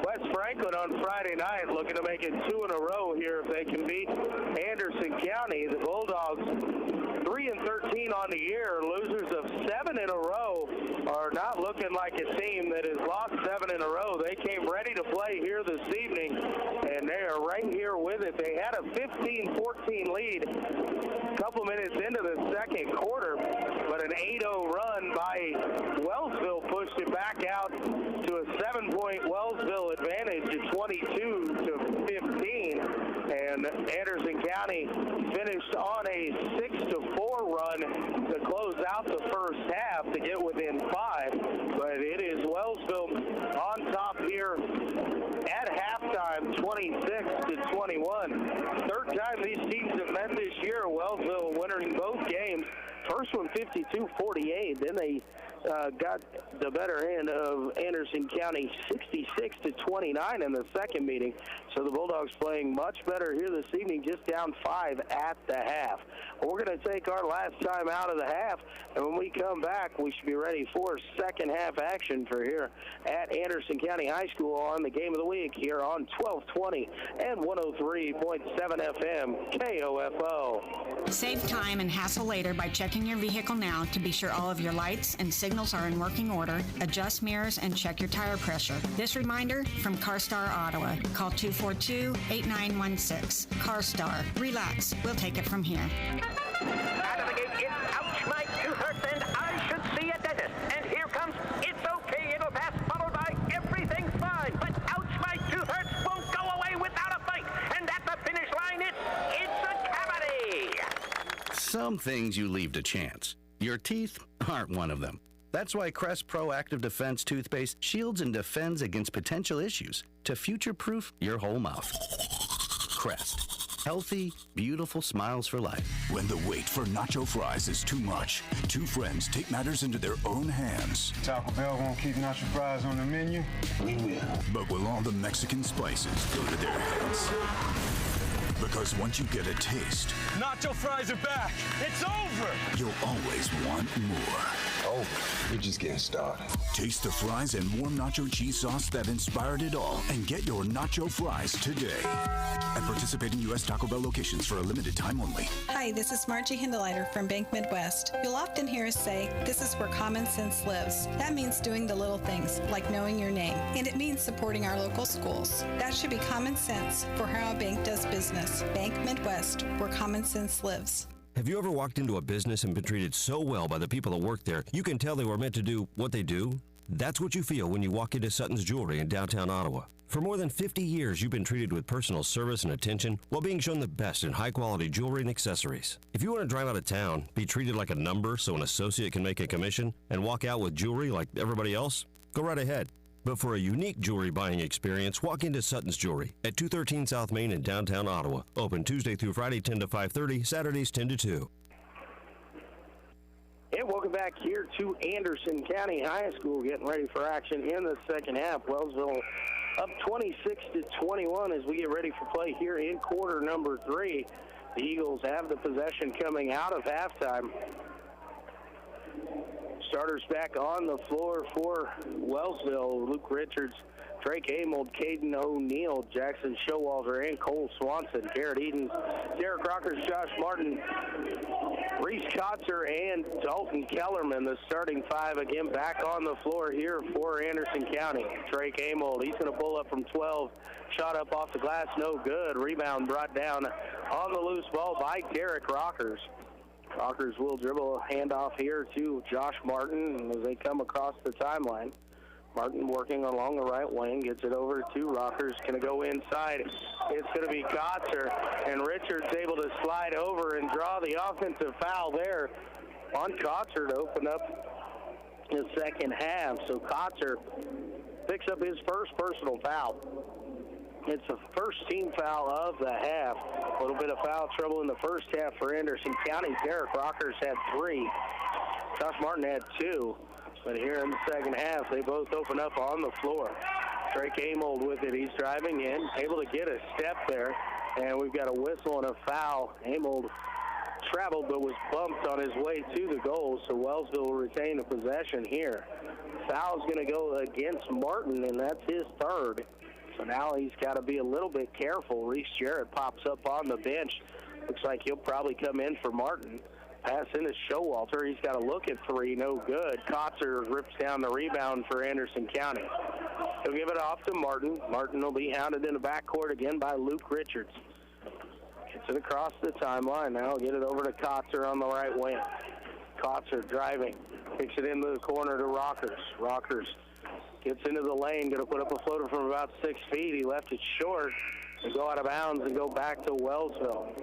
West Franklin on Friday night, looking to make it 2 in a row here if they can beat Anderson County. The Bulldogs 3-13 on the year, losers of 7 in a row, are not looking like a team that has lost 7 in a row. They came ready to play here this evening, and they are right here with it. They had a 15-14 lead a couple minutes into the second quarter, but an 8-0 run by Wellsville pushed it back out to a 7-point Wellsville advantage at 22-15, and Anderson County finished on a 6-4 run to close out the first half to get within 5, but it is Wellsville on top here at halftime, 26-21. Third time these teams have met this year. Wellsville winning both games. First one 52-48. Then they got the better hand of Anderson County 66-29 in the second meeting. So the Bulldogs playing much better here this evening, just down 5 at the half. We're going to take our last time out of the half, and when we come back, we should be ready for second half action for here at Anderson County High School on the Game of the Week here on 1220 and 103.7 FM KOFO. Save time and hassle later by checking your vehicle now to be sure all of your lights and signals are in working order, adjust mirrors, and check your tire pressure. This reminder from CarStar Ottawa. Call 242-8916. CarStar. Relax. We'll take it from here. Out of the gate, it's ouch, my tooth hurts, and I should see a dentist. And here comes it's okay, it'll pass, followed by everything's fine. But ouch, my tooth hurts won't go away without a fight. And at the finish line, it's a cavity. Some things you leave to chance. Your teeth aren't one of them. That's why Crest Proactive Defense toothpaste shields and defends against potential issues to future-proof your whole mouth. Crest. Healthy, beautiful smiles for life. When the wait for nacho fries is too much, two friends take matters into their own hands. Taco Bell won't keep nacho fries on the menu. We will. But will all the Mexican spices go to their heads? Because once you get a taste, Nacho fries are back. It's over. you'll always want more. Oh, we're just getting started. Taste the fries and warm nacho cheese sauce that inspired it all, and get your nacho fries today at participating U.S. Taco Bell locations for a limited time only. Hi, this is Margie Hindeleiter from Bank Midwest. You'll often hear us say, this is where common sense lives. That means doing the little things, like knowing your name. And it means supporting our local schools. That should be common sense for how a bank does business. Bank Midwest, where common sense lives. Have you ever walked into a business and been treated so well by the people that work there, you can tell they were meant to do what they do? That's what you feel when you walk into Sutton's Jewelry in downtown Ottawa. For more than 50 years, you've been treated with personal service and attention while being shown the best in high-quality jewelry and accessories. If you want to drive out of town, be treated like a number so an associate can make a commission, and walk out with jewelry like everybody else, go right ahead. But for a unique jewelry buying experience, walk into Sutton's Jewelry at 213 South Main in downtown Ottawa. Open Tuesday through Friday 10 to 5:30, Saturdays 10 to 2. And welcome back here to Anderson County High School, getting ready for action in the second half. Wellsville up 26-21 as we get ready for play here in quarter number 3. The Eagles have the possession coming out of halftime. Starters back on the floor for Wellsville. Luke Richards, Drake Amold, Caden O'Neill, Jackson Showalter, and Cole Swanson. Garrett Edens, Derek Rockers, Josh Martin, Reese Kotzer, and Dalton Kellerman, the starting 5 again back on the floor here for Anderson County. Drake Amold, he's going to pull up from 12. Shot up off the glass, no good. Rebound brought down on the loose ball by Derek Rockers. Rockers will dribble a handoff here to Josh Martin as they come across the timeline. Martin working along the right wing, gets it over to Rockers, going to go inside. It's going to be Kotzer, and Richards able to slide over and draw the offensive foul there on Kotzer to open up the second half. So Kotzer picks up his first personal foul. It's the first team foul of the half. A little bit of foul trouble in the first half for Anderson County. Derek Rockers had 3. Josh Martin had 2. But here in the second half, they both open up on the floor. Drake Amold with it. He's driving in, able to get a step there. And we've got a whistle and a foul. Amold traveled but was bumped on his way to the goal, so Wellsville will retain the possession here. Foul's going to go against Martin, and that's his 3rd. So now he's got to be a little bit careful. Reese Jarrett pops up on the bench. Looks like he'll probably come in for Martin. Pass into Showalter. He's got to look at 3. No good. Kotzer rips down the rebound for Anderson County. He'll give it off to Martin. Martin will be hounded in the backcourt again by Luke Richards. Gets it across the timeline. Now get it over to Kotzer on the right wing. Kotzer driving. Kicks it into the corner to Rockers. Rockers gets into the lane. Going to put up a floater from about 6 feet. He left it short. They go out of bounds and go back to Wellsville.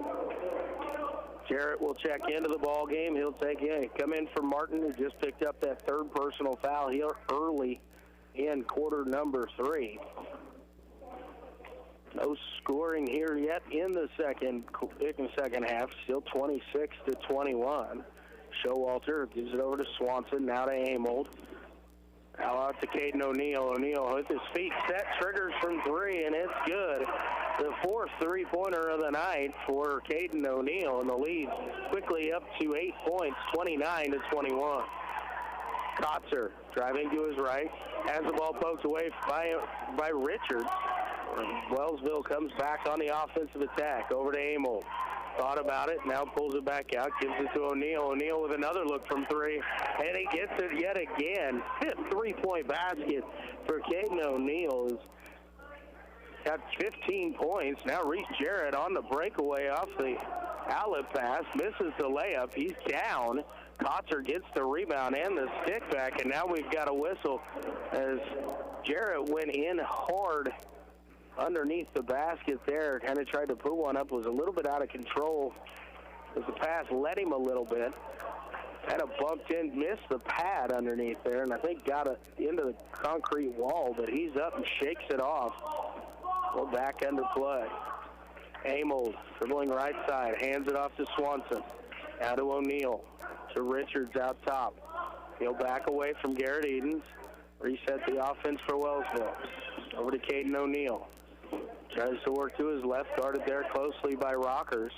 Jarrett will check into the ball game. He'll come in for Martin, who just picked up that 3rd personal foul here early in quarter number 3. No scoring here yet in the second half. Still 26-21. Showalter gives it over to Swanson. Now to Amold. Now out to Caden O'Neill. O'Neill with his feet set, triggers from 3, and it's good. The 4th three-pointer of the night for Caden O'Neill, and the lead quickly up to 8 points, 29-21. Kotzer driving to his right, has the ball poked away by Richards. Wellsville comes back on the offensive attack, over to Amold. Thought about it, now pulls it back out, gives it to O'Neill. O'Neill with another look from 3, and he gets it yet again. 5th three-point basket for Caden O'Neill. He's got 15 points. Now Reese Jarrett on the breakaway off the outlet pass, misses the layup. He's down. Kotzer gets the rebound and the stick back, and now we've got a whistle as Jarrett went in hard underneath the basket there, kind of tried to put one up, was a little bit out of control as the pass led him a little bit. Kind of bumped in, missed the pad underneath there, and I think got it into the concrete wall, but he's up and shakes it off. Well, back under play. Amold dribbling right side, hands it off to Swanson. Now to O'Neill, to Richards out top. He'll back away from Garrett Edens. Reset the offense for Wellsville. Over to Caden O'Neill. Tries to work to his left, guarded there closely by Rockers.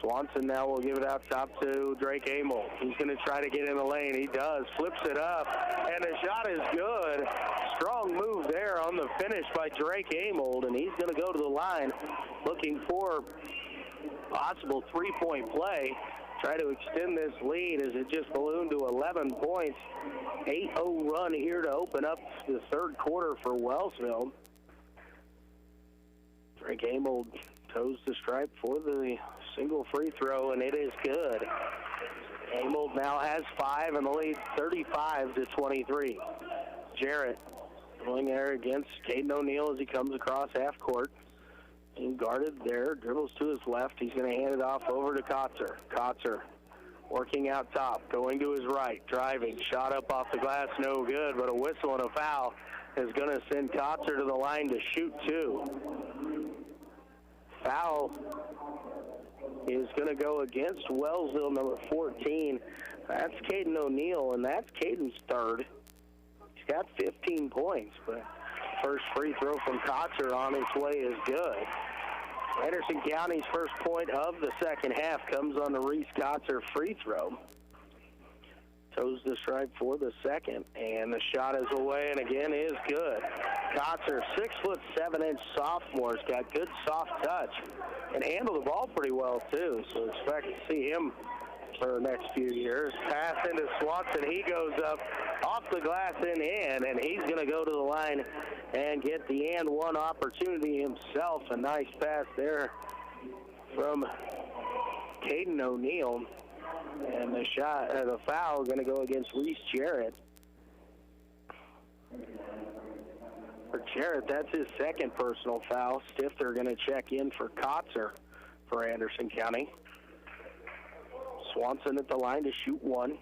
Swanson now will give it out top to Drake Amel. He's going to try to get in the lane. He does. Flips it up, and the shot is good. Strong move there on the finish by Drake Amel, and he's going to go to the line looking for possible three-point play. Try to extend this lead as it just ballooned to 11 points. 8-0 run here to open up the third quarter for Wellsville. Drake Amel toes the stripe for the single free throw, and it is good. Amel now has 5, and the lead 35-23. Jarrett going there against Caden O'Neill as he comes across half court. And guarded there, dribbles to his left. He's going to hand it off over to Kotzer. Kotzer working out top, going to his right, driving, shot up off the glass, no good, but a whistle and a foul is going to send Kotzer to the line to shoot 2. Foul is going to go against Wellsville, number 14. That's Caden O'Neill, and that's Caden's third. He's got 15 points, but first free throw from Kotzer on its way is good. Anderson County's first point of the second half comes on the Reese Kotzer free throw. Toes the stripe for the second, and the shot is away, and again is good. Kotzer, 6'7" sophomore, has got good soft touch and handled the ball pretty well too. So expect to see him for the next few years. Pass into Swanson, he goes up off the glass and in, and he's going to go to the line and get the and one opportunity himself. A nice pass there from Caden O'Neill. And the foul is going to go against Reese Jarrett. For Jarrett, that's his second personal foul. Stifter going to check in for Kotzer for Anderson County. Swanson at the line to shoot 1.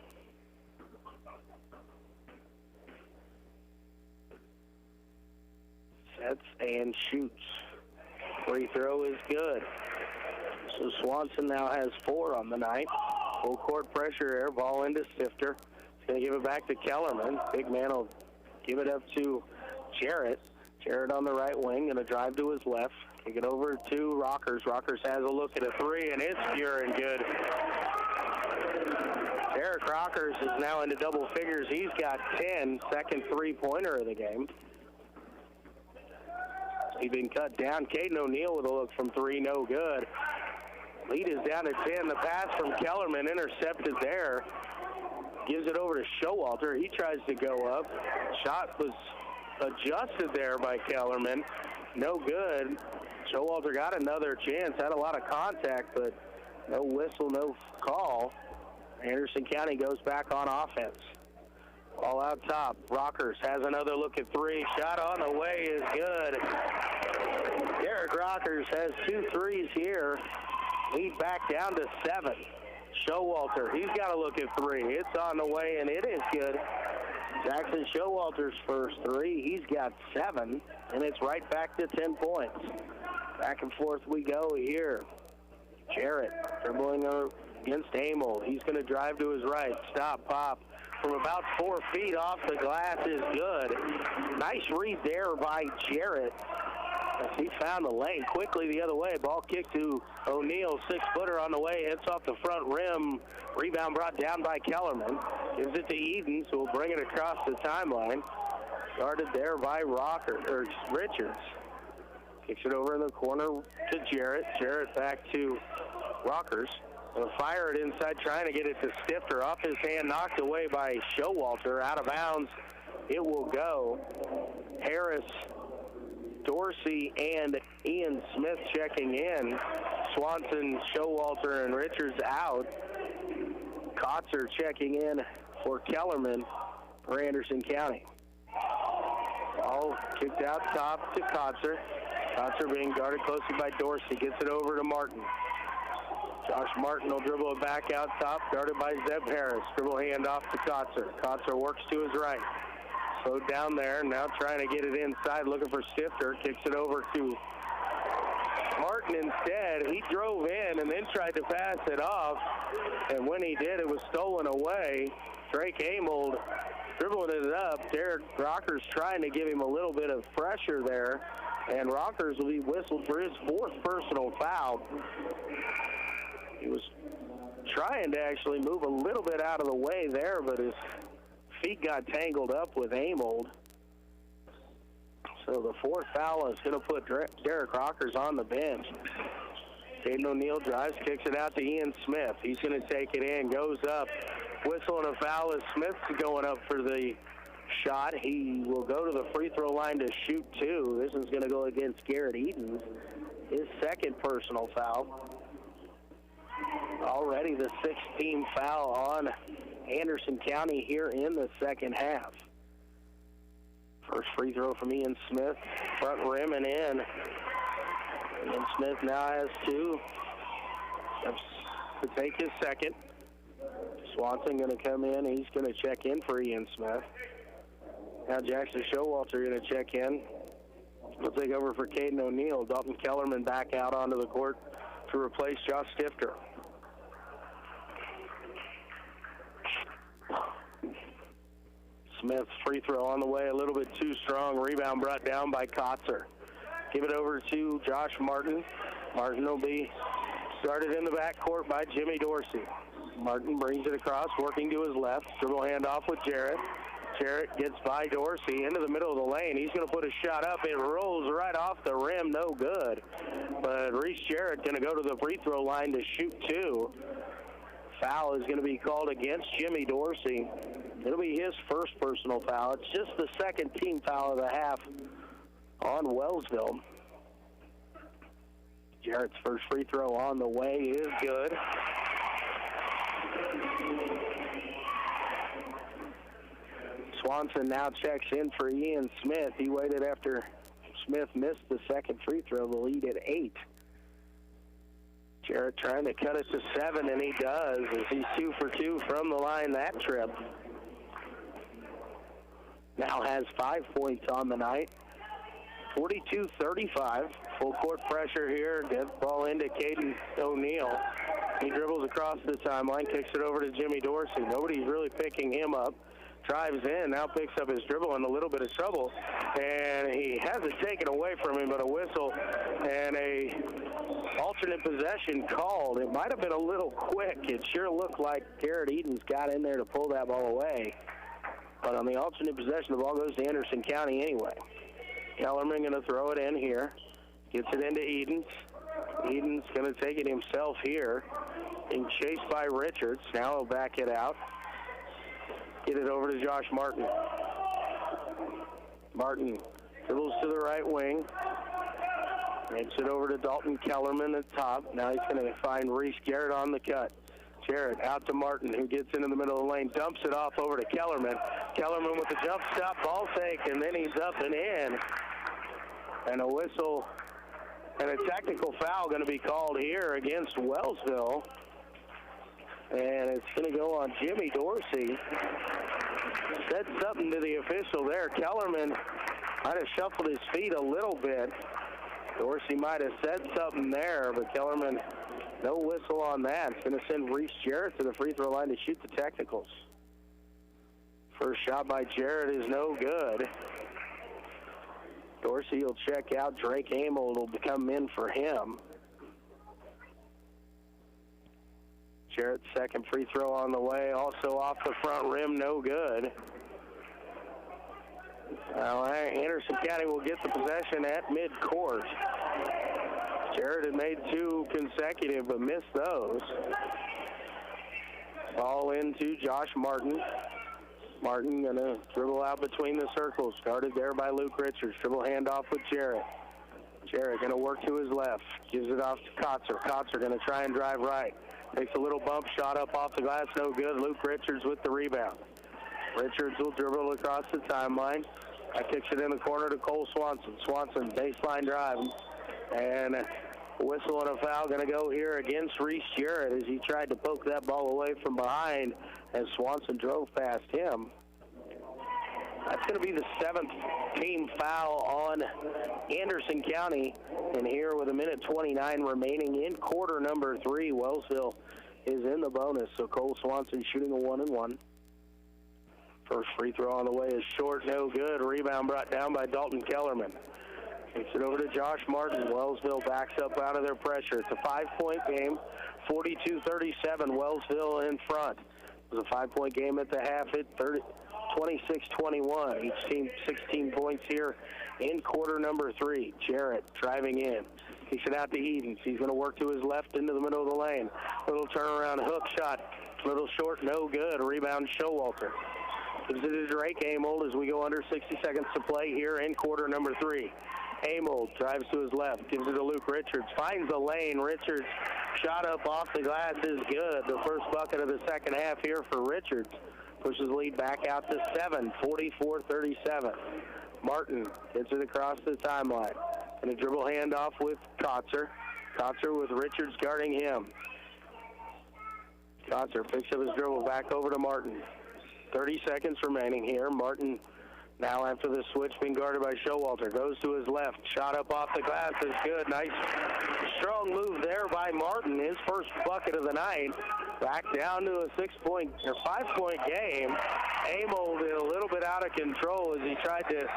Sets and shoots. Free throw is good. So Swanson now has 4 on the night. Full court pressure, air ball into Stifter. He's going to give it back to Kellerman. Big man will give it up to Jarrett. Jarrett on the right wing, going to drive to his left. Kick it over to Rockers. Rockers has a look at a 3, and it's pure and good. Derek Rockers is now into double figures. He's got 10, second three-pointer of the game. He's been cut down. Caden O'Neill with a look from 3, no good. Lead is down to 10. The pass from Kellerman intercepted there. Gives it over to Showalter. He tries to go up. Shot was adjusted there by Kellerman. No good. Showalter got another chance. Had a lot of contact, but no whistle, no call. Anderson County goes back on offense. Ball out top. Rockers has another look at 3. Shot on the way is good. Derek Rockers has 2 threes here. Lead back down to 7. Showalter, he's got to look at 3. It's on the way, and it is good. Jackson Showalter's first 3. He's got 7, and it's right back to 10 points. Back and forth we go here. Jarrett dribbling against Amel. He's going to drive to his right. Stop, pop. From about 4 feet off the glass is good. Nice read there by Jarrett. He found the lane quickly the other way. Ball kicked to O'Neill, 6-footer on the way. Hits off the front rim. Rebound brought down by Kellerman. Gives it to Edens, who will bring it across the timeline. Guarded there by Richards. Kicks it over in the corner to Jarrett. Jarrett back to Rockers. They'll fire it inside, trying to get it to Stifter. Off his hand, knocked away by Showalter. Out of bounds, it will go. Harris, Dorsey, and Ian Smith checking in. Swanson, Showalter, and Richards out. Kotzer checking in for Kellerman for Anderson County. Ball kicked out top to Kotzer. Kotzer being guarded closely by Dorsey. Gets it over to Martin. Josh Martin will dribble it back out top, guarded by Zeb Harris. Dribble hand off to Kotzer. Kotzer works to his right. Slowed down there, now trying to get it inside, looking for Stifter. Kicks it over to Martin instead. He drove in and then tried to pass it off. And when he did, it was stolen away. Drake Amel dribbling it up. Derek Rockers trying to give him a little bit of pressure there. And Rockers will be whistled for his 4th personal foul. He was trying to actually move a little bit out of the way there, but his feet got tangled up with Amold. So the 4th foul is going to put Derek Rockers on the bench. Caden O'Neill drives, kicks it out to Ian Smith. He's going to take it in, goes up, whistle and a foul as Smith's going up for the shot. He will go to the free throw line to shoot 2. This is going to go against Garrett Edens, his 2nd personal foul. Already the 6th team foul on Anderson County here in the second half. First free throw from Ian Smith, front rim and in. Ian Smith now has 2 to take his 2nd. Swanson going to come in. He's going to check in for Ian Smith. Now Jackson Showalter going to check in. He'll take over for Caden O'Neill. Dalton Kellerman back out onto the court to replace Josh Stifter. Smith's free throw on the way, a little bit too strong. Rebound brought down by Kotzer. Give it over to Josh Martin. Martin will be started in the backcourt by Jimmy Dorsey. Martin brings it across, working to his left. Dribble handoff with Jarrett. Jarrett gets by Dorsey into the middle of the lane. He's going to put a shot up. It rolls right off the rim, no good. But Reese Jarrett going to go to the free throw line to shoot 2. Foul is going to be called against Jimmy Dorsey. It'll be his 1st personal foul. It's just the 2nd team foul of the half on Wellsville. Jarrett's first free throw on the way is good. Swanson now checks in for Ian Smith. He waited after Smith missed the 2nd free throw. The lead at 8. Jarrett trying to cut it to 7, and he does, as he's 2 for 2 from the line that trip. Now has 5 points on the night. 42-35. Full court pressure here. Gets ball into Caden O'Neill. He dribbles across the timeline, kicks it over to Jimmy Dorsey. Nobody's really picking him up. Drives in, now picks up his dribble in a little bit of trouble. And he has it taken away from him, but a whistle and a alternate possession called. It might have been a little quick. It sure looked like Garrett Edens got in there to pull that ball away. But on the alternate possession, the ball goes to Anderson County anyway. Kellerman going to throw it in here. Gets it into Edens. Edens going to take it himself here. Being chased by Richards. Now he'll back it out. Get it over to Josh Martin. Martin dribbles to the right wing. Makes it over to Dalton Kellerman at top. Now he's going to find Reese Garrett on the cut. Jarrett out to Martin, who gets into the middle of the lane, dumps it off over to Kellerman. Kellerman with the jump stop, ball fake, and then he's up and in. And a whistle and a technical foul going to be called here against Wellsville. And it's going to go on Jimmy Dorsey. Said something to the official there. Kellerman might have shuffled his feet a little bit. Dorsey might have said something there, but Kellerman, no whistle on that. It's going to send Reese Jarrett to the free throw line to shoot the technicals. First shot by Jarrett is no good. Dorsey will check out. Drake Amold will come in for him. Jarrett's 2nd free throw on the way, also off the front rim, no good. Now Anderson County will get the possession at midcourt. Jarrett had made 2 consecutive, but missed those. Ball into Josh Martin. Martin going to dribble out between the circles. Started there by Luke Richards. Dribble handoff with Jarrett. Jarrett going to work to his left. Gives it off to Kotzer. Kotzer going to try and drive right. Takes a little bump shot up off the glass, no good. Luke Richards with the rebound. Richards will dribble across the timeline. Kicks it in the corner to Cole Swanson. Swanson, baseline drive. And a whistle and a foul going to go here against Reese Jarrett as he tried to poke that ball away from behind as Swanson drove past him. That's going to be the 7th team foul on Anderson County. And here with 1:29 remaining in quarter number 3, Wellsville is in the bonus. So Cole Swanson shooting a 1-and-1. First free throw on the way is short, no good. Rebound brought down by Dalton Kellerman. Takes it over to Josh Martin. Wellsville backs up out of their pressure. It's a 5-point game, 42-37. Wellsville in front. It was a 5-point game at the half. It 26-21. Each team 16 points here in quarter number 3. Jarrett driving in. Kicks it out to Edens. He's going to work to his left into the middle of the lane. Little turnaround hook shot. Little short, no good. Rebound Showalter. Gives it to Drake Amold as we go under 60 seconds to play here in quarter number 3. Amold drives to his left. Gives it to Luke Richards. Finds the lane. Richards shot up off the glass is good. The first bucket of the second half here for Richards. Pushes the lead back out to 7, 44-37. Martin gets it across the timeline. And a dribble handoff with Kotzer. Kotzer with Richards guarding him. Kotzer picks up his dribble back over to Martin. 30 seconds remaining here. Martin now after the switch being guarded by Showalter. Goes to his left. Shot up off the glass is good. Nice strong move there by Martin. His first bucket of the night. Back down to a 5-point game. Amold a little bit out of control as he tried to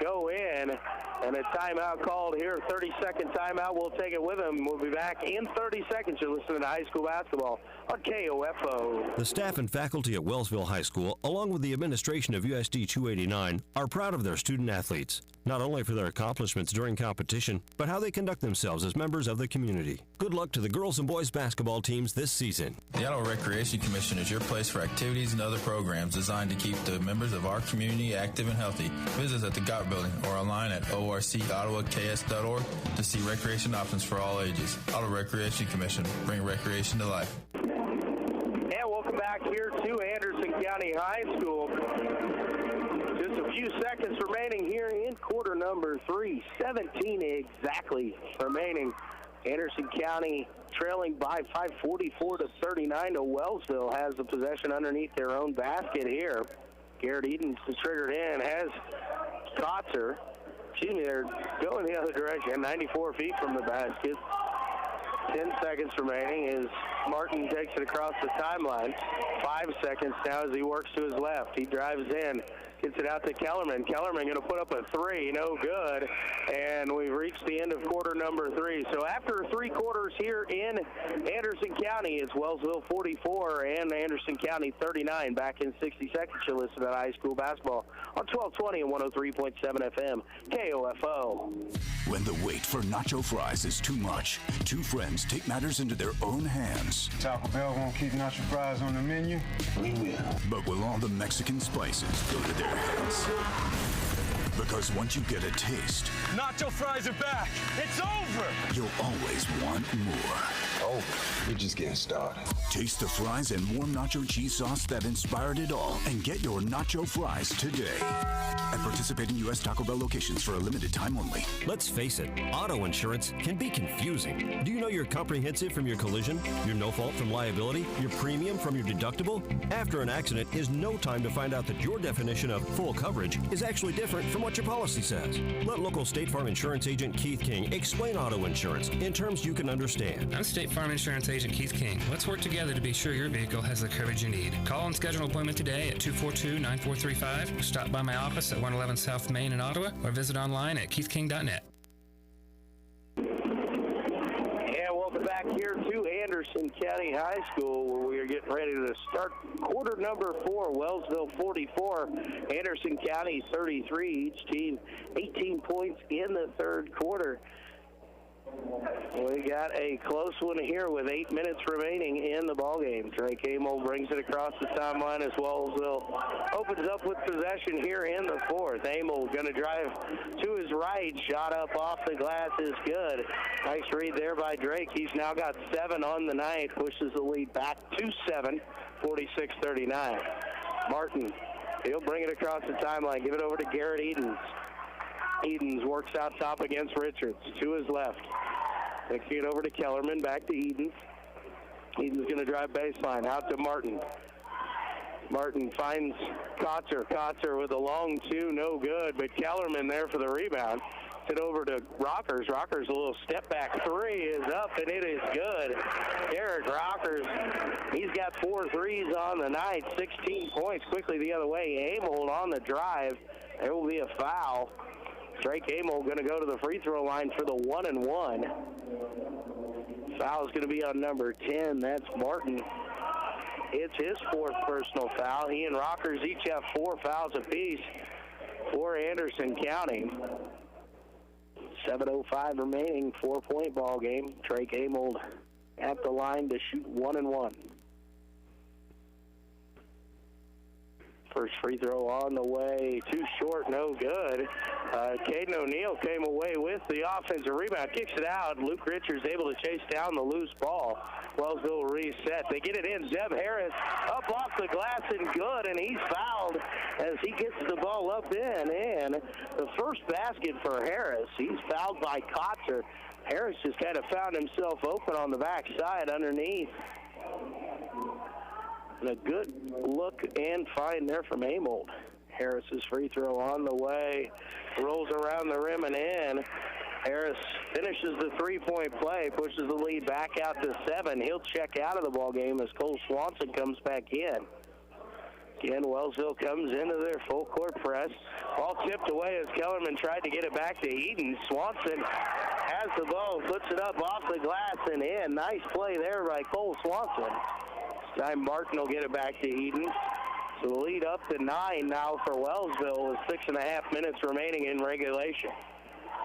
go in. And a timeout called here. 30-second timeout. We'll take it with him. We'll be back in 30 seconds. You're listening to high school basketball on KOFO. The staff and faculty at Wellsville High School, along with the administration of USD 289, are proud of their student athletes, not only for their accomplishments during competition, but how they conduct themselves as members of the community. Good luck to the girls and boys basketball teams this season. The Ottawa Recreation Commission is your place for activities and other programs designed to keep the members of our community active and healthy. Visit us at the GOT building or online at orcottawas.org to see recreation options for all ages. Ottawa Recreation Commission, bring recreation to life. And welcome back here to Anderson County High School. Just a few seconds remaining here in quarter number 3. 17 exactly remaining. Anderson County trailing by 5:44-39 to Wellsville has the possession underneath their own basket here. Garrett Edens is triggered in, has Kotzer. They're going the other direction, 94 feet from the basket. 10 seconds remaining as Martin takes it across the timeline. 5 seconds now as he works to his left. He drives in, gets it out to Kellerman. Kellerman going to put up a 3, no good. And we've reached the end of quarter number 3. So after 3 quarters here in Anderson County, it's Wellsville 44 and Anderson County 39. Back in 60 seconds, you'll listen to high school basketball on 1220 and 103.7 FM, KOFO. When the wait for nacho fries is too much, two friends take matters into their own hands. Taco Bell won't keep nacho fries on the menu? We will. But will all the Mexican spices go to their heads? Because once you get a taste, Nacho fries are back. It's over. You'll always want more. Oh, we're just getting started. Taste the fries and warm nacho cheese sauce that inspired it all and get your nacho fries today. At participating U.S. Taco Bell locations for a limited time only. Let's face it, auto insurance can be confusing. Do you know your comprehensive from your collision, your no fault from liability, your premium from your deductible? After an accident is no time to find out that your definition of full coverage is actually different from what your policy says. Let local State Farm Insurance Agent Keith King explain auto insurance in terms you can understand. I'm State Farm Insurance Agent Keith King. Let's work together to be sure your vehicle has the coverage you need. Call and schedule an appointment today at 242-9435. Stop by my office at 111 South Main in Ottawa or visit online at keithking.net. And welcome back here to Anderson County High School where we are getting ready to start quarter number 4. Wellsville 44, Anderson County 33. Each team 18 points in the third quarter. We got a close one here with 8 minutes remaining in the ballgame. Drake Amel brings it across the timeline as Wellsville opens up with possession here in the fourth. Amel going to drive to his right. Shot up off the glass is good. Nice read there by Drake. He's now got 7 on the night. Pushes the lead back to 7, 46-39. Martin, he'll bring it across the timeline. Give it over to Garrett Edens. Edens works out top against Richards to his left. They kick it over to Kellerman, back to Edens. Edens going to drive baseline, out to Martin. Martin finds Kotzer. Kotzer with a long 2, no good, but Kellerman there for the rebound. It over to Rockers. Rockers, a little step back 3 is up, and it is good. Derek Rockers, he's got 4 threes on the night, 16 points. Quickly the other way. Amold on the drive. There will be a foul. Drake Amel going to go to the free throw line for the 1-and-1. Foul is going to be on number 10. That's Martin. It's his fourth personal foul. He and Rockers each have 4 fouls apiece for Anderson County. 7:05 remaining, 4-point ball game. Drake Amel at the line to shoot 1-and-1. First free throw on the way, too short, no good. Caden O'Neal came away with the offensive rebound, kicks it out. Luke Richards able to chase down the loose ball. Wellsville reset. They get it in. Zeb Harris up off the glass and good, and he's fouled as he gets the ball up in. And the first basket for Harris. He's fouled by Kotzer. Harris just kind of found himself open on the backside underneath. And a good look and find there from Amold. Harris's free throw on the way. Rolls around the rim and in. Harris finishes the three-point play, pushes the lead back out to 7. He'll check out of the ball game as Cole Swanson comes back in. Again, Wellsville comes into their full-court press. Ball tipped away as Kellerman tried to get it back to Eden. Swanson has the ball, puts it up off the glass and in. Nice play there by Cole Swanson. This time Martin will get it back to Eden. So the lead up to 9 now for Wellsville with 6.5 minutes remaining in regulation.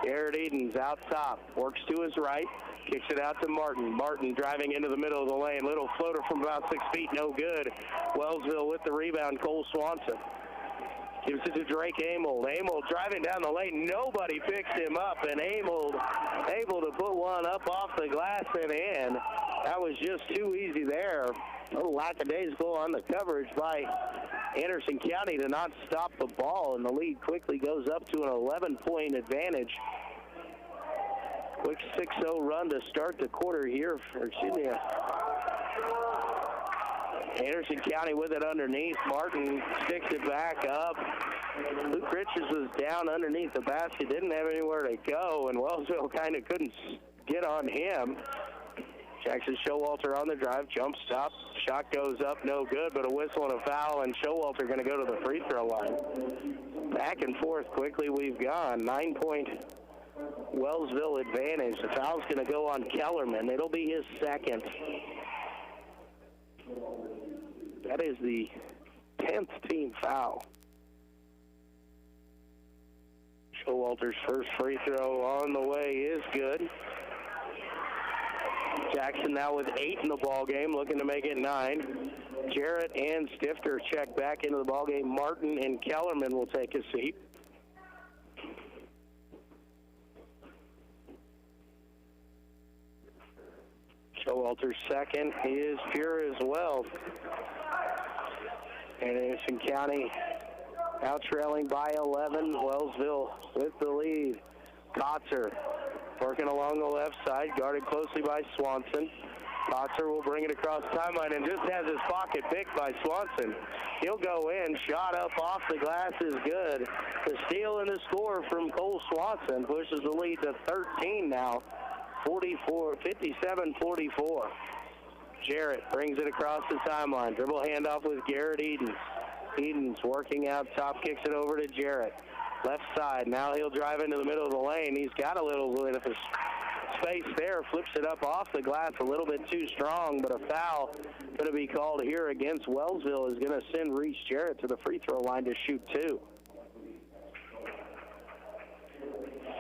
Garrett Edens out top, works to his right, kicks it out to Martin. Martin driving into the middle of the lane. Little floater from about 6 feet, no good. Wellsville with the rebound, Cole Swanson. Gives it to Drake Amold. Amold driving down the lane. Nobody picks him up, and Amold able to put one up off the glass and in. That was just too easy there. A little lackadaisical on the coverage by Anderson County to not stop the ball, and the lead quickly goes up to an 11-point advantage. Quick 6-0 run to start the quarter here. Anderson County with it underneath. Martin sticks it back up. Luke Richards was down underneath the basket, didn't have anywhere to go, and Wellsville kind of couldn't get on him. Jackson Showalter on the drive, jump stop, shot goes up, no good, but a whistle and a foul, and Showalter going to go to the free throw line. Back and forth quickly we've gone. 9-point Wellsville advantage. The foul's going to go on Kellerman. It'll be his second. That is the 10th team foul. Showalter's first free throw on the way is good. Jackson now with 8 in the ball game, looking to make it 9. Jarrett and Stifter check back into the ball game. Martin and Kellerman will take a seat. Showalter's second is pure as well. And Anderson County out trailing by 11. Wellsville with the lead. Kotzer working along the left side, guarded closely by Swanson. Kotzer will bring it across the timeline and just has his pocket picked by Swanson. He'll go in, shot up off the glass is good. The steal and the score from Cole Swanson pushes the lead to 13 now. 57-44. Jarrett brings it across the timeline. Dribble handoff with Garrett Edens. Edens working out top, kicks it over to Jarrett. Left side, now he'll drive into the middle of the lane. He's got a little bit of space there, flips it up off the glass a little bit too strong, but a foul going to be called here against Wellsville is going to send Reese Jarrett to the free throw line to shoot 2.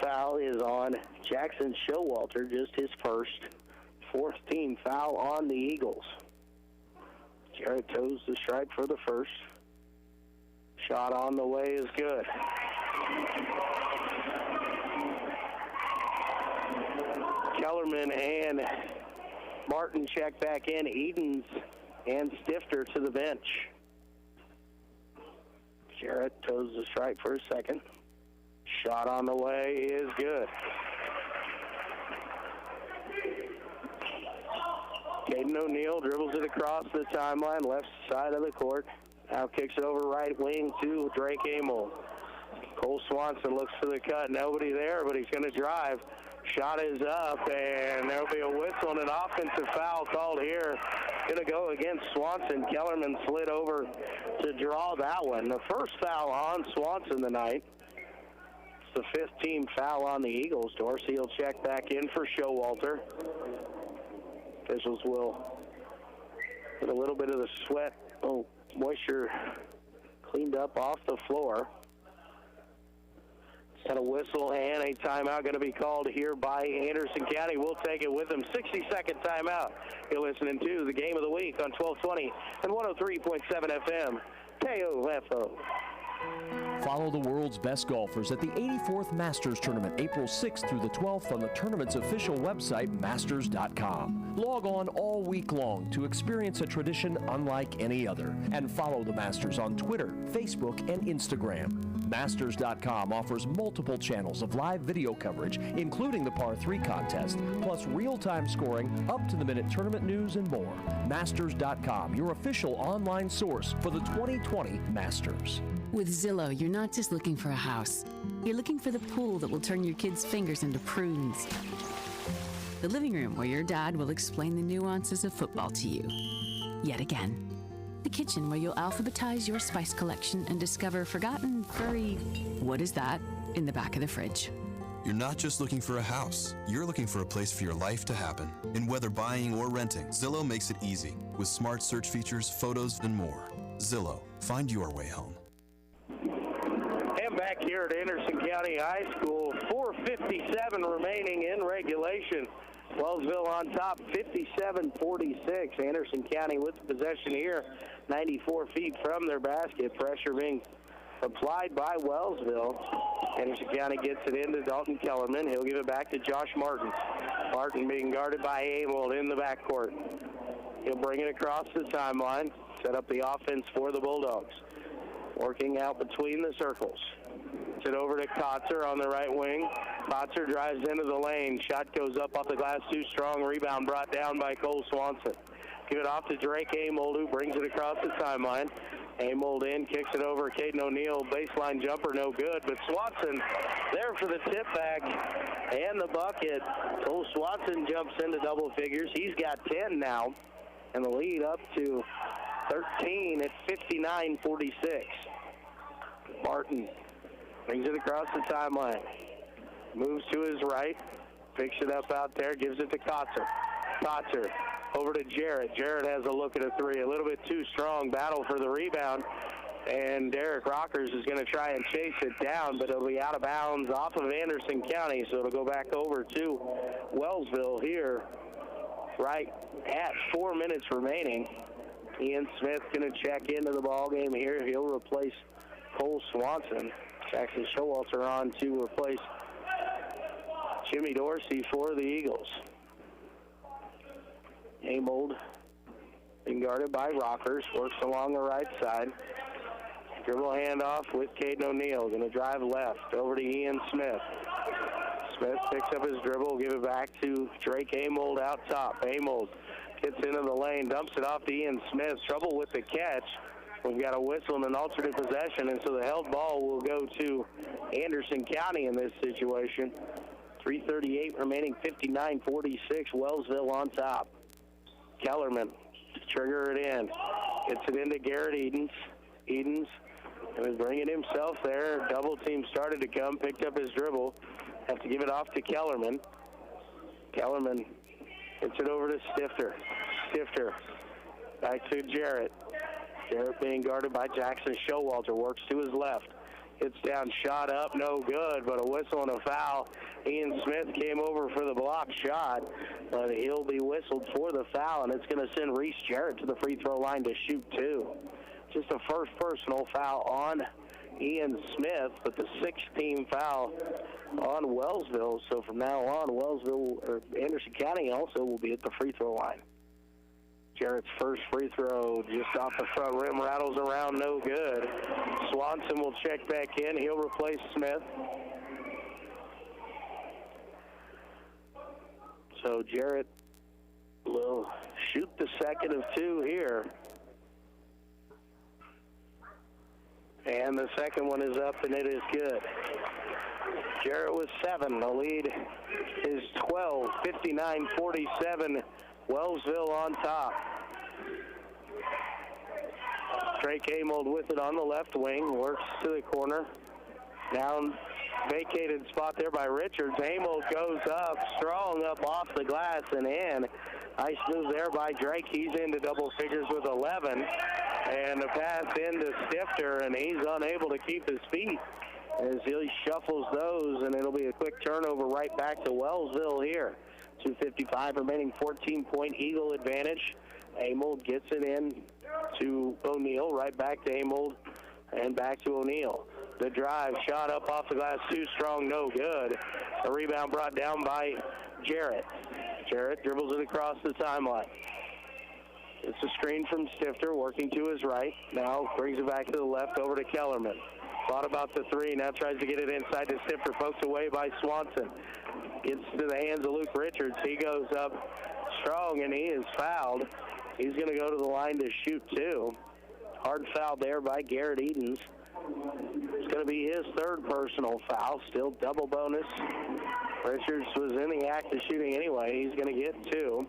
Foul is on Jackson Showalter, just his first. 4th team foul on the Eagles. Jarrett toes the stripe for the first. Shot on the way is good. Kellerman and Martin check back in. Edens and Stifter to the bench. Jarrett toes the stripe for a second. Shot on the way is good. Caden O'Neal dribbles it across the timeline, left side of the court. Now kicks it over right wing to Drake Amel. Cole Swanson looks for the cut. Nobody there, but he's going to drive. Shot is up, and there'll be a whistle and an offensive foul called here. Going to go against Swanson. Kellerman slid over to draw that one. The first foul on Swanson tonight. the 5th team foul on the Eagles. Dorsey will check back in for Showalter. Officials will get a little bit of the sweat, moisture cleaned up off the floor. And a whistle and a timeout going to be called here by Anderson County. We'll take it with them. 60-second timeout. You're listening to the Game of the Week on 1220 and 103.7 FM, KOFO. Follow the world's best golfers at the 84th Masters Tournament, April 6th through the 12th on the tournament's official website, masters.com. Log on all week long to experience a tradition unlike any other. And follow the Masters on Twitter, Facebook, and Instagram. Masters.com offers multiple channels of live video coverage, including the Par 3 contest, plus real-time scoring, up-to-the-minute tournament news, and more. Masters.com, your official online source for the 2020 Masters. With Zillow, you're not just looking for a house. You're looking for the pool that will turn your kids' fingers into prunes. The living room where your dad will explain the nuances of football to you. Yet again. The kitchen where you'll alphabetize your spice collection and discover forgotten, furry, what is that, in the back of the fridge. You're not just looking for a house. You're looking for a place for your life to happen. And whether buying or renting, Zillow makes it easy with smart search features, photos, and more. Zillow, find your way home. And back here at Anderson County High School, 4:57 remaining in regulation. Wellsville on top, 57-46. Anderson County with the possession here, 94 feet from their basket. Pressure being applied by Wellsville. Anderson County gets it into Dalton Kellerman. He'll give it back to Josh Martin. Martin being guarded by Amold in the backcourt. He'll bring it across the timeline, set up the offense for the Bulldogs. Working out between the circles. It over to Kotzer on the right wing. Kotzer drives into the lane. Shot goes up off the glass, too strong. Rebound brought down by Cole Swanson. Give it off to Drake Amold, who brings it across the timeline. Amold in, kicks it over. Caden O'Neill, baseline jumper, no good. But Swanson there for the tip back and the bucket. Cole Swanson jumps into double figures. He's got 10 now. And the lead up to 13 at 59-46. Martin brings it across the timeline. Moves to his right. Picks it up out there. Gives it to Kotzer. Kotzer over to Jarrett. Jarrett has a look at a three. A little bit too strong. Battle for the rebound. And Derek Rockers is going to try and chase it down, but it'll be out of bounds off of Anderson County. So it'll go back over to Wellsville here right at 4 minutes remaining. Ian Smith going to check into the ball game here. He'll replace Cole Swanson. Jackson Showalter on to replace Jimmy Dorsey for the Eagles. Amold being guarded by Rockers. Works along the right side. Dribble handoff with Caden O'Neill. Going to drive left over to Ian Smith. Smith picks up his dribble. Give it back to Drake Amold out top. Amold gets into the lane. Dumps it off to Ian Smith. Trouble with the catch. We've got a whistle and an alternate possession, and so the held ball will go to Anderson County in this situation. 3:38 remaining, 59-46. Wellsville on top. Kellerman, trigger it in. Gets it into Garrett Edens. Edens was bringing himself there. Double team started to come, picked up his dribble. Have to give it off to Kellerman. Kellerman gets it over to Stifter. Stifter back to Jarrett. Jarrett being guarded by Jackson Showalter. Works to his left. Hits down, shot up, no good, but a whistle and a foul. Ian Smith came over for the block shot, but he'll be whistled for the foul, and it's going to send Reese Jarrett to the free throw line to shoot two. Just a first personal foul on Ian Smith, but the sixth team foul on Wellsville. So from now on, Wellsville or Anderson County also will be at the free throw line. Jarrett's first free throw just off the front rim, rattles around, no good. Swanson will check back in. He'll replace Smith. So Jarrett will shoot the second of two here. And the second one is up, and it is good. Jarrett with 7. The lead is 12, 59-47. Wellsville on top. Drake Amold with it on the left wing. Works to the corner. Down vacated spot there by Richards. Amos goes up, strong up off the glass and in. Nice move there by Drake. He's into double figures with 11. And the pass into Stifter, and he's unable to keep his feet as he shuffles those, and it'll be a quick turnover right back to Wellsville here. 2:55 remaining, 14-point Eagle advantage. Amold gets it in to O'Neal, right back to Amold, and back to O'Neal. The drive, shot up off the glass, too strong, no good. A rebound brought down by Jarrett. Jarrett dribbles it across the timeline. It's a screen from Stifter, working to his right. Now brings it back to the left over to Kellerman. Thought about the three, now tries to get it inside to Stifter, poked away by Swanson. Gets to the hands of Luke Richards. He goes up strong, and he is fouled. He's going to go to the line to shoot two. Hard foul there by Garrett Edens. It's going to be his third personal foul. Still double bonus. Richards was in the act of shooting anyway. He's going to get two.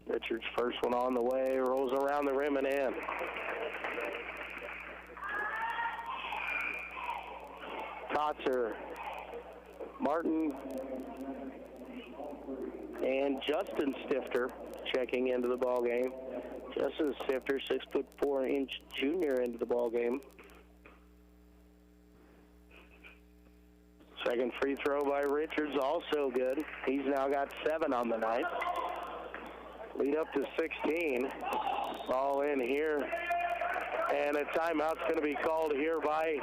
Richards' first one on the way, rolls around the rim and in. Kotzer, Martin, and Justin Stifter checking into the ball game. Justin Stifter, 6'4" junior, into the ball game. Second free throw by Richards, also good. He's now got 7 on the night. Lead up to 16. Ball in here. And a timeout's going to be called here by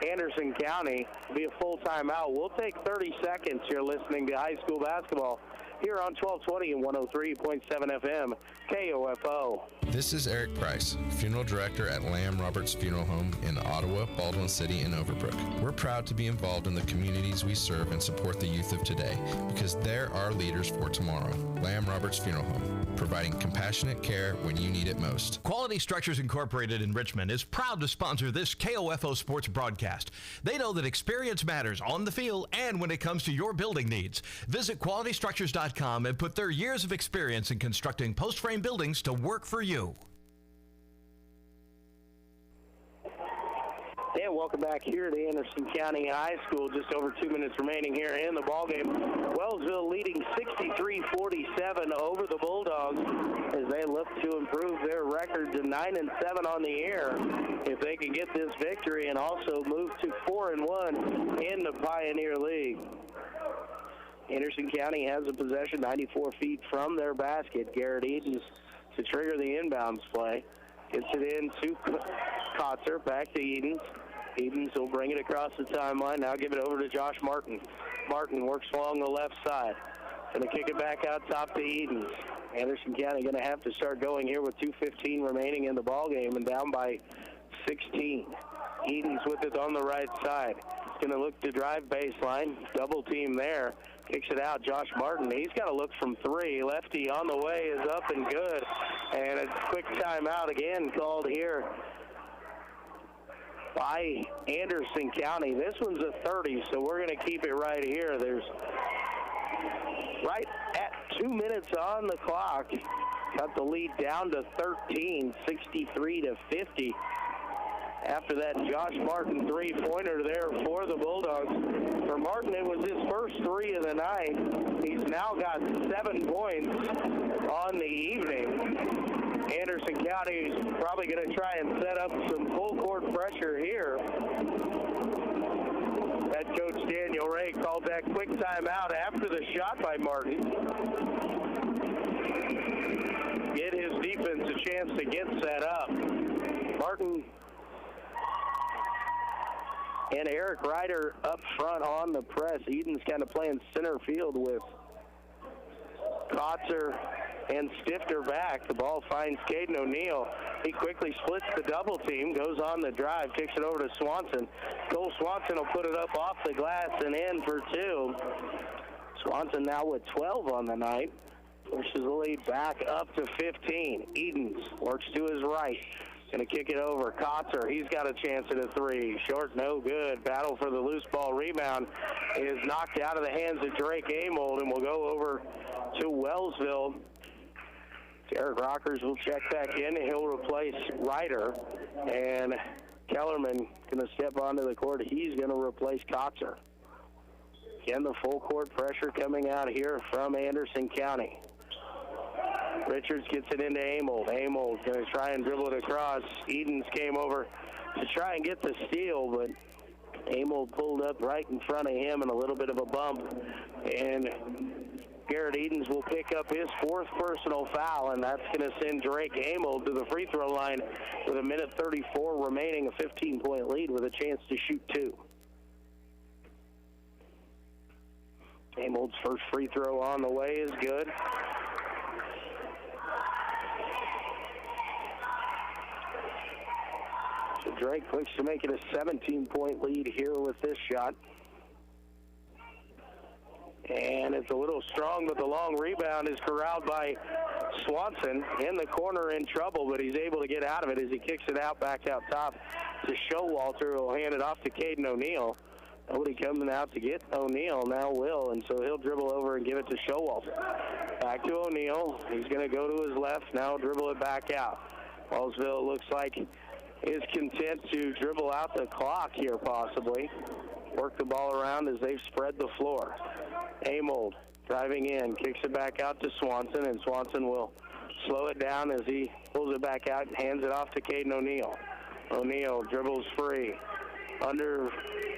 Anderson County. It'll be a full timeout. We'll take 30 seconds. You're listening to high school basketball here on 1220 and 103.7 FM, KOFO. This is Eric Price, Funeral Director at Lamb Roberts Funeral Home in Ottawa, Baldwin City, and Overbrook. We're proud to be involved in the communities we serve and support the youth of today because they're our leaders for tomorrow. Lamb Roberts Funeral Home, providing compassionate care when you need it most. Quality Structures Incorporated in Richmond is proud to sponsor this KOFO sports broadcast. They know that experience matters on the field and when it comes to your building needs. Visit qualitystructures.com and put their years of experience in constructing post-frame buildings to work for you. And welcome back here to Anderson County High School. Just over 2 minutes remaining here in the ballgame. Wellsville leading 63-47 over the Bulldogs as they look to improve their record to 9-7 on the year. If they can get this victory and also move to 4-1 in the Pioneer League. Anderson County has a possession 94 feet from their basket. Garrett Edens to trigger the inbounds play. Gets it in to Kotzer, back to Edens. Edens will bring it across the timeline. Now give it over to Josh Martin. Martin works along the left side. Going to kick it back out top to Edens. Anderson County going to have to start going here with 2:15 remaining in the ballgame and down by 16. Edens with it on the right side. He's going to look to drive baseline. Double team there. Kicks it out. Josh Martin, he's got to look from 3. Lefty on the way is up and good. And a quick timeout again called here by Anderson County. This one's a 30, so we're going to keep it right here. There's right at 2 minutes on the clock. Cut the lead down to 13, 63-50. After that Josh Martin three-pointer there for the Bulldogs. For Martin, it was his first 3 of the night. He's now got 7 points on the evening. Anderson County is probably going to try and set up some full-court pressure here. Head coach Daniel Ray called that quick timeout after the shot by Martin. Get his defense a chance to get set up. Martin and Eric Ryder up front on the press. Eden's kind of playing center field with Kotzer and Stifter back. The ball finds Caden O'Neal. He quickly splits the double team, goes on the drive, kicks it over to Swanson. Cole Swanson will put it up off the glass and in for 2. Swanson now with 12 on the night. Pushes the lead back up to 15. Edens works to his right. Going to kick it over. Kotzer, he's got a chance at a 3. Short, no good. Battle for the loose ball rebound is knocked out of the hands of Drake Amold and will go over to Wellsville. Derek Rockers will check back in. He'll replace Ryder. And Kellerman going to step onto the court. He's going to replace Kotzer. Again, the full court pressure coming out here from Anderson County. Richards gets it into Amold. Amold going to try and dribble it across. Edens came over to try and get the steal, but Amold pulled up right in front of him and a little bit of a bump. And Garrett Edens will pick up his 4th personal foul, and that's going to send Drake Amold to the free throw line with 1:34 remaining, a 15-point lead with a chance to shoot 2. Amold's first free throw on the way is good. So Drake looks to make it a 17-point lead here with this shot. And it's a little strong, but the long rebound is corralled by Swanson in the corner in trouble, but he's able to get out of it as he kicks it out back out top to Showalter, who will hand it off to Caden O'Neal. Nobody coming out to get O'Neal, now Will, and so he'll dribble over and give it to Showalter. Back to O'Neal. He's going to go to his left, now dribble it back out. Wellsville looks like is content to dribble out the clock here possibly. Work the ball around as they've spread the floor. Amold driving in, kicks it back out to Swanson, and Swanson will slow it down as he pulls it back out and hands it off to Caden O'Neal. O'Neal dribbles free. Under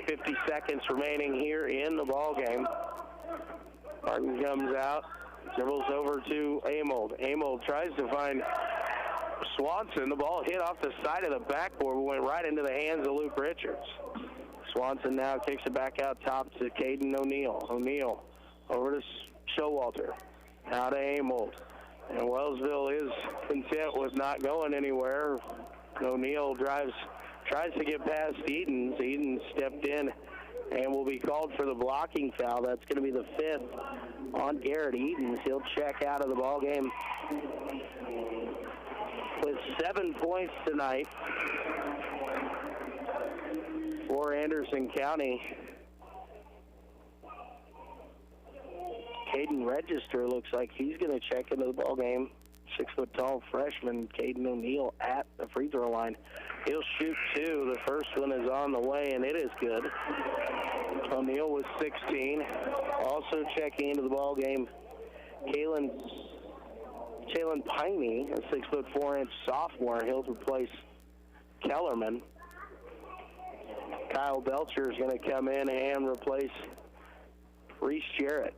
50 seconds remaining here in the ball game. Martin comes out, dribbles over to Amold. Amold tries to find Swanson. The ball hit off the side of the backboard, but went right into the hands of Luke Richards. Swanson now kicks it back out top to Caden O'Neal. O'Neal over to Showalter. Now to Amold. And Wellsville is content with not going anywhere. O'Neal tries to get past Edens. Edens stepped in and will be called for the blocking foul. That's going to be the 5th on Garrett Edens. He'll check out of the ball game with 7 points tonight for Anderson County. Caden Register looks like he's going to check into the ball game. 6-foot-tall freshman Caden O'Neal at the free throw line. He'll shoot 2. The first one is on the way, and it is good. O'Neal with 16. Also checking into the ball game, Jalen Piney, a 6'4" sophomore. He'll replace Kellerman. Kyle Belcher is going to come in and replace Reese Jarrett.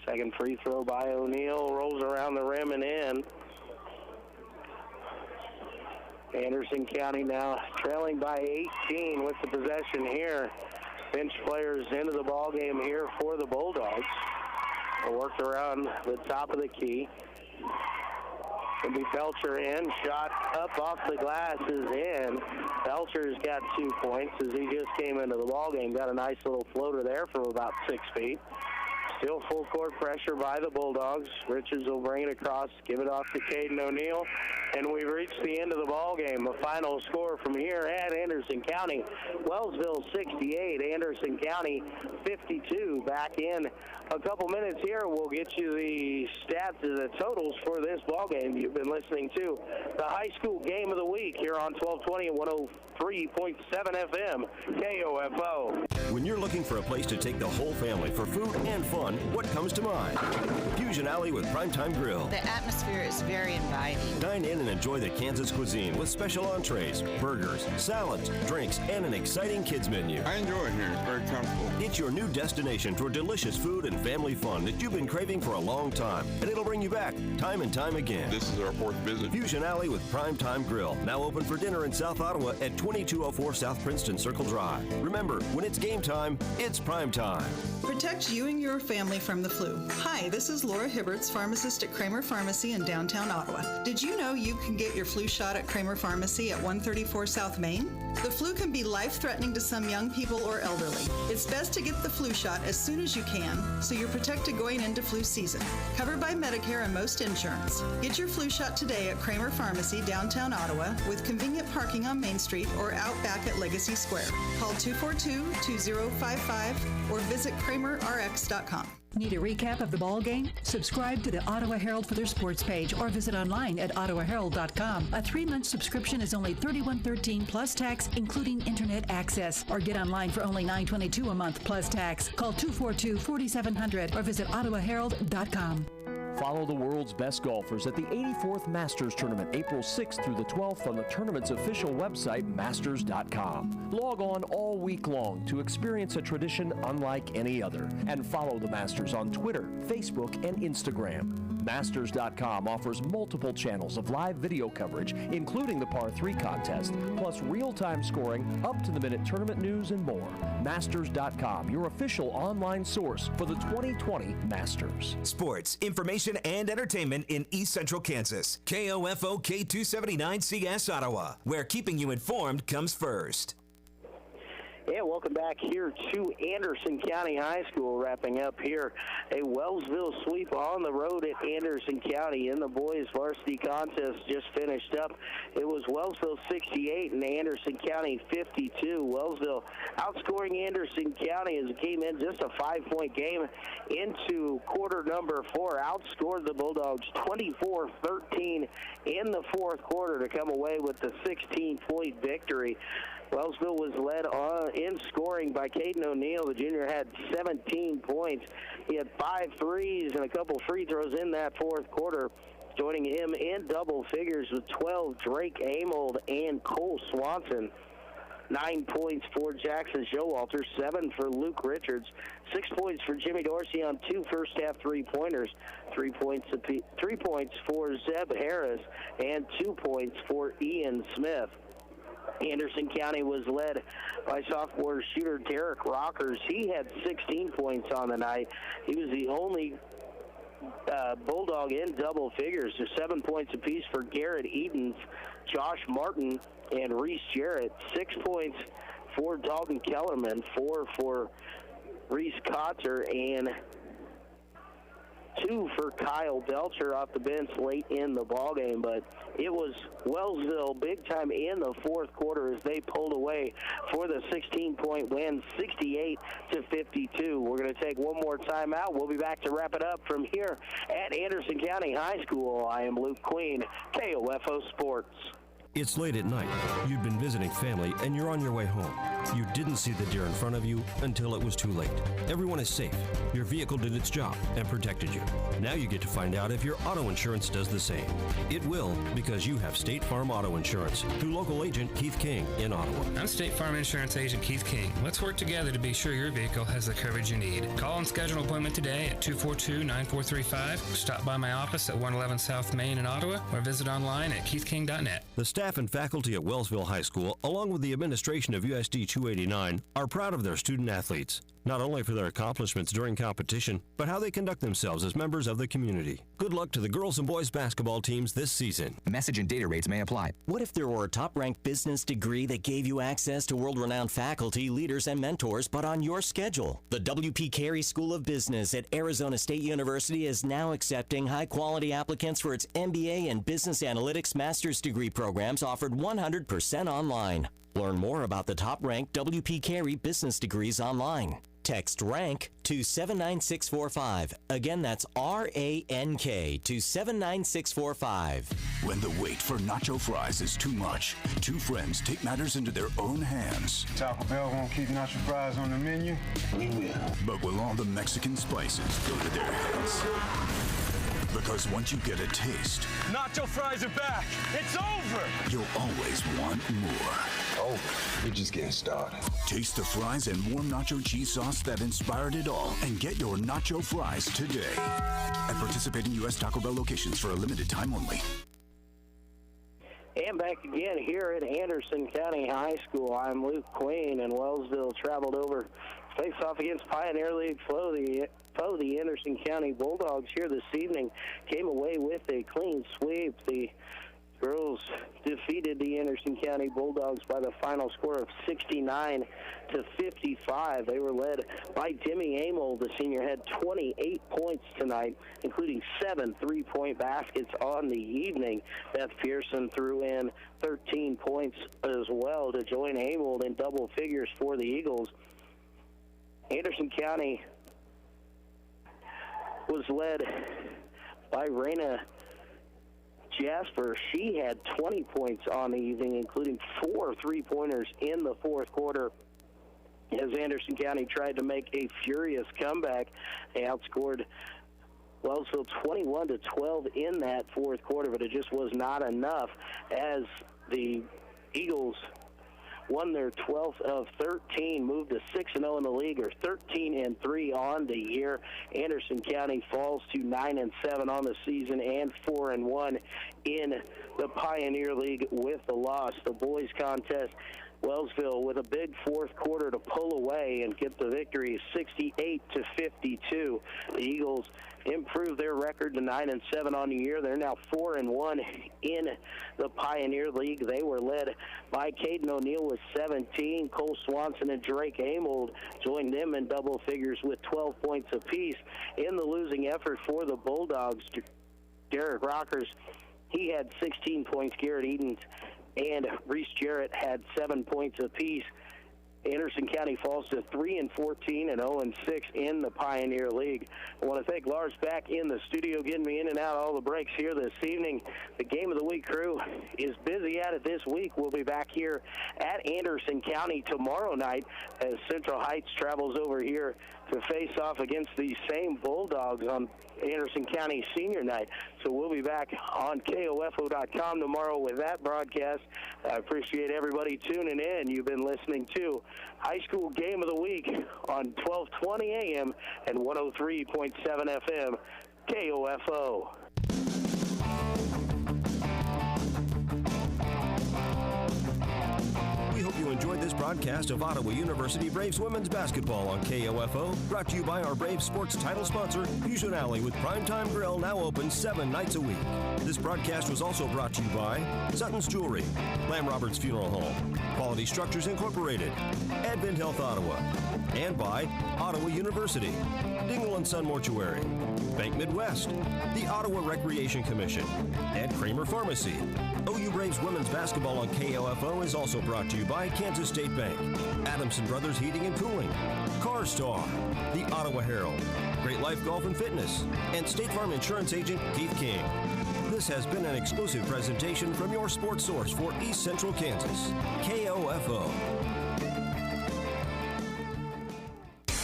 Second free throw by O'Neal, rolls around the rim and in. Anderson County now trailing by 18 with the possession here. Bench players into the ball game here for the Bulldogs. Worked around the top of the key. It'll be Belcher in. Shot up off the glass is in. Belcher's got 2 points as he just came into the ball game. Got a nice little floater there from about 6 feet. Still full court pressure by the Bulldogs. Richards will bring it across, give it off to Caden O'Neal, and we've reached the end of the ball game. A final score from here at Anderson County: Wellsville 68, Anderson County 52. Back in a couple minutes here, we'll get you the stats and the totals for this ball game. You've been listening to the high school game of the week here on 1220 and 103.7 FM KOFO. When you're looking for a place to take the whole family for food and fun, what comes to mind? Fusion Alley with Primetime Grill. The atmosphere is very inviting. Dine in and enjoy the Kansas cuisine with special entrees, burgers, salads, drinks, and an exciting kids menu. I enjoy it here. It's very comfortable. It's your new destination for delicious food and family fun that you've been craving for a long time, and it'll bring you back time and time again. This is our 4th visit. Fusion Alley with Primetime Grill, now open for dinner in South Ottawa at 2204 South Princeton Circle Drive. Remember, when it's game time, it's prime time. Protect you and your family from the flu. Hi, this is Laura Hibberts, pharmacist at Kramer Pharmacy in downtown Ottawa. Did you know you can get your flu shot at Kramer Pharmacy at 134 South Main? The flu can be life-threatening to some young people or elderly. It's best to get the flu shot as soon as you can so you're protected going into flu season. Covered by Medicare and most insurance. Get your flu shot today at Kramer Pharmacy, downtown Ottawa, with convenient parking on Main Street or out back at Legacy Square. Call 242-20 888-888-0055 or visit KramerRx.com. Need a recap of the ball game? Subscribe to the Ottawa Herald for their sports page or visit online at ottawaherald.com. A 3-month subscription is only $31.13 plus tax, including internet access. Or get online for only $9.22 a month plus tax. Call 242-4700 or visit ottawaherald.com. Follow the world's best golfers at the 84th Masters Tournament, April 6th through the 12th on the tournament's official website, masters.com. Log on all week long to experience a tradition unlike any other. And follow the Masters on Twitter, Facebook, and Instagram. Masters.com offers multiple channels of live video coverage, including the Par 3 contest, plus real-time scoring, up-to-the-minute tournament news, and more. Masters.com, your official online source for the 2020 Masters. Sports, information, and entertainment in East Central Kansas. KOFO K279CS Ottawa, where keeping you informed comes first. Yeah, welcome back here to Anderson County High School. Wrapping up here, a Wellsville sweep on the road at Anderson County in the boys varsity contest just finished up. It was Wellsville 68 and Anderson County 52. Wellsville outscoring Anderson County as it came in just a 5-point game into quarter number 4. Outscored the Bulldogs 24-13 in the fourth quarter to come away with the 16-point victory. Wellsville was led in scoring by Caden O'Neill. The junior had 17 points. He had 5 threes and a couple free throws in that fourth quarter. Joining him in double figures with 12, Drake Amold and Cole Swanson. 9 points for Jackson Showalter, 7 for Luke Richards, 6 points for Jimmy Dorsey on 2 first-half three-pointers, 3 points for Zeb Harris, and 2 points for Ian Smith. Anderson County was led by sophomore shooter Derek Rockers. He had 16 points on the night. He was the only Bulldog in double figures. There's 7 points apiece for Garrett Edens, Josh Martin, and Reese Jarrett. 6 points for Dalton Kellerman, 4 for Reese Cotter, and 2 for Kyle Belcher off the bench late in the ballgame. But it was Wellsville big time in the fourth quarter as they pulled away for the 16-point win, 68-52. We're going to take one more timeout. We'll be back to wrap it up from here at Anderson County High School. I am Luke Queen, KOFO Sports. It's late at night. You've been visiting family and you're on your way home. You didn't see the deer in front of you until it was too late. Everyone is safe. Your vehicle did its job and protected you. Now you get to find out if your auto insurance does the same. It will, because you have State Farm Auto Insurance through local agent Keith King in Ottawa. I'm State Farm Insurance Agent Keith King. Let's work together to be sure your vehicle has the coverage you need. Call and schedule an appointment today at 242-9435. Stop by my office at 111 South Main in Ottawa or visit online at keithking.net. The staff and faculty at Wellsville High School, along with the administration of USD 289, are proud of their student athletes, not only for their accomplishments during competition, but how they conduct themselves as members of the community. Good luck to the girls and boys basketball teams this season. Message and data rates may apply. What if there were a top-ranked business degree that gave you access to world-renowned faculty, leaders, and mentors, but on your schedule? The W.P. Carey School of Business at Arizona State University is now accepting high-quality applicants for its MBA and Business Analytics master's degree programs offered 100% online. Learn more about the top-ranked W.P. Carey business degrees online. Text RANK to 79645. Again, that's RANK to 79645. When the wait for nacho fries is too much, two friends take matters into their own hands. Taco Bell won't keep nacho fries on the menu? We will. But will all the Mexican spices go to their heads? Because once you get a taste, nacho fries are back. It's over. You'll always want more. Oh, we're just getting started. Taste the fries and warm nacho cheese sauce that inspired it all, and get your nacho fries today at participating U.S. Taco Bell locations for a limited time only. And back again here at Anderson County High School. I'm Luke Queen, and Wellsville traveled over to face off against Pioneer League foe, the Anderson County Bulldogs here this evening. Came away with a clean sweep. The girls defeated the Anderson County Bulldogs by the final score of 69-55. They were led by Demi Amel. The senior had 28 points tonight, including 7 3-point baskets on the evening. Beth Pearson threw in 13 points as well to join Amel in double figures for the Eagles. Anderson County was led by Raina Jasper. She had 20 points on the evening, including 4 3-pointers in the fourth quarter, as Anderson County tried to make a furious comeback. They outscored Wellsville 21-12 in that fourth quarter, but it just was not enough as the Eagles won their 12th of 13, moved to 6-0 in the league, or 13-3 on the year. Anderson County falls to 9-7 on the season and 4-1 in the Pioneer League with the loss. The boys contest, Wellsville with a big fourth quarter to pull away and get the victory, 68-52. The Eagles improved their record to 9-7 on the year. They're now 4-1 in the Pioneer League. They were led by Caden O'Neill with 17. Cole Swanson and Drake Amold joined them in double figures with 12 points apiece. In the losing effort for the Bulldogs, Derek Rockers, he had 16 points. Garrett Edens and Reese Jarrett had 7 points apiece. Anderson County falls to 3-14 and 0-6 in the Pioneer League. I want to thank Lars back in the studio, getting me in and out all the breaks here this evening. The Game of the Week crew is busy at it this week. We'll be back here at Anderson County tomorrow night as Central Heights travels over here to face off against these same Bulldogs on Anderson County Senior Night. So we'll be back on KOFO.com tomorrow with that broadcast. I appreciate everybody tuning in. You've been listening to High School Game of the Week on 1220 AM and 103.7 FM, KOFO. We hope you enjoyed this broadcast of Ottawa University Braves women's basketball on KOFO, brought to you by our Braves sports title sponsor, Fusion Alley, with Primetime Grill now open 7 nights a week. This broadcast was also brought to you by Sutton's Jewelry, Lamb Roberts Funeral Home, Quality Structures Incorporated, Advent Health Ottawa, and by Ottawa University, Dingle & Son Mortuary, Bank Midwest, the Ottawa Recreation Commission, and Kramer Pharmacy. OU Braves women's basketball on KOFO is also brought to you by Kansas State Bank, Adamson Brothers Heating and Cooling, CarStar, the Ottawa Herald, Great Life Golf and Fitness, and State Farm Insurance Agent Keith King. This has been an exclusive presentation from your sports source for East Central Kansas, KOFO.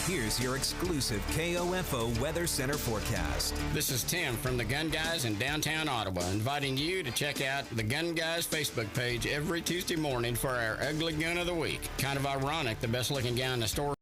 Here's your exclusive KOFO Weather Center forecast. This is Tim from the Gun Guys in downtown Ottawa, inviting you to check out the Gun Guys Facebook page every Tuesday morning for our Ugly Gun of the Week. Kind of ironic, the best looking guy in the store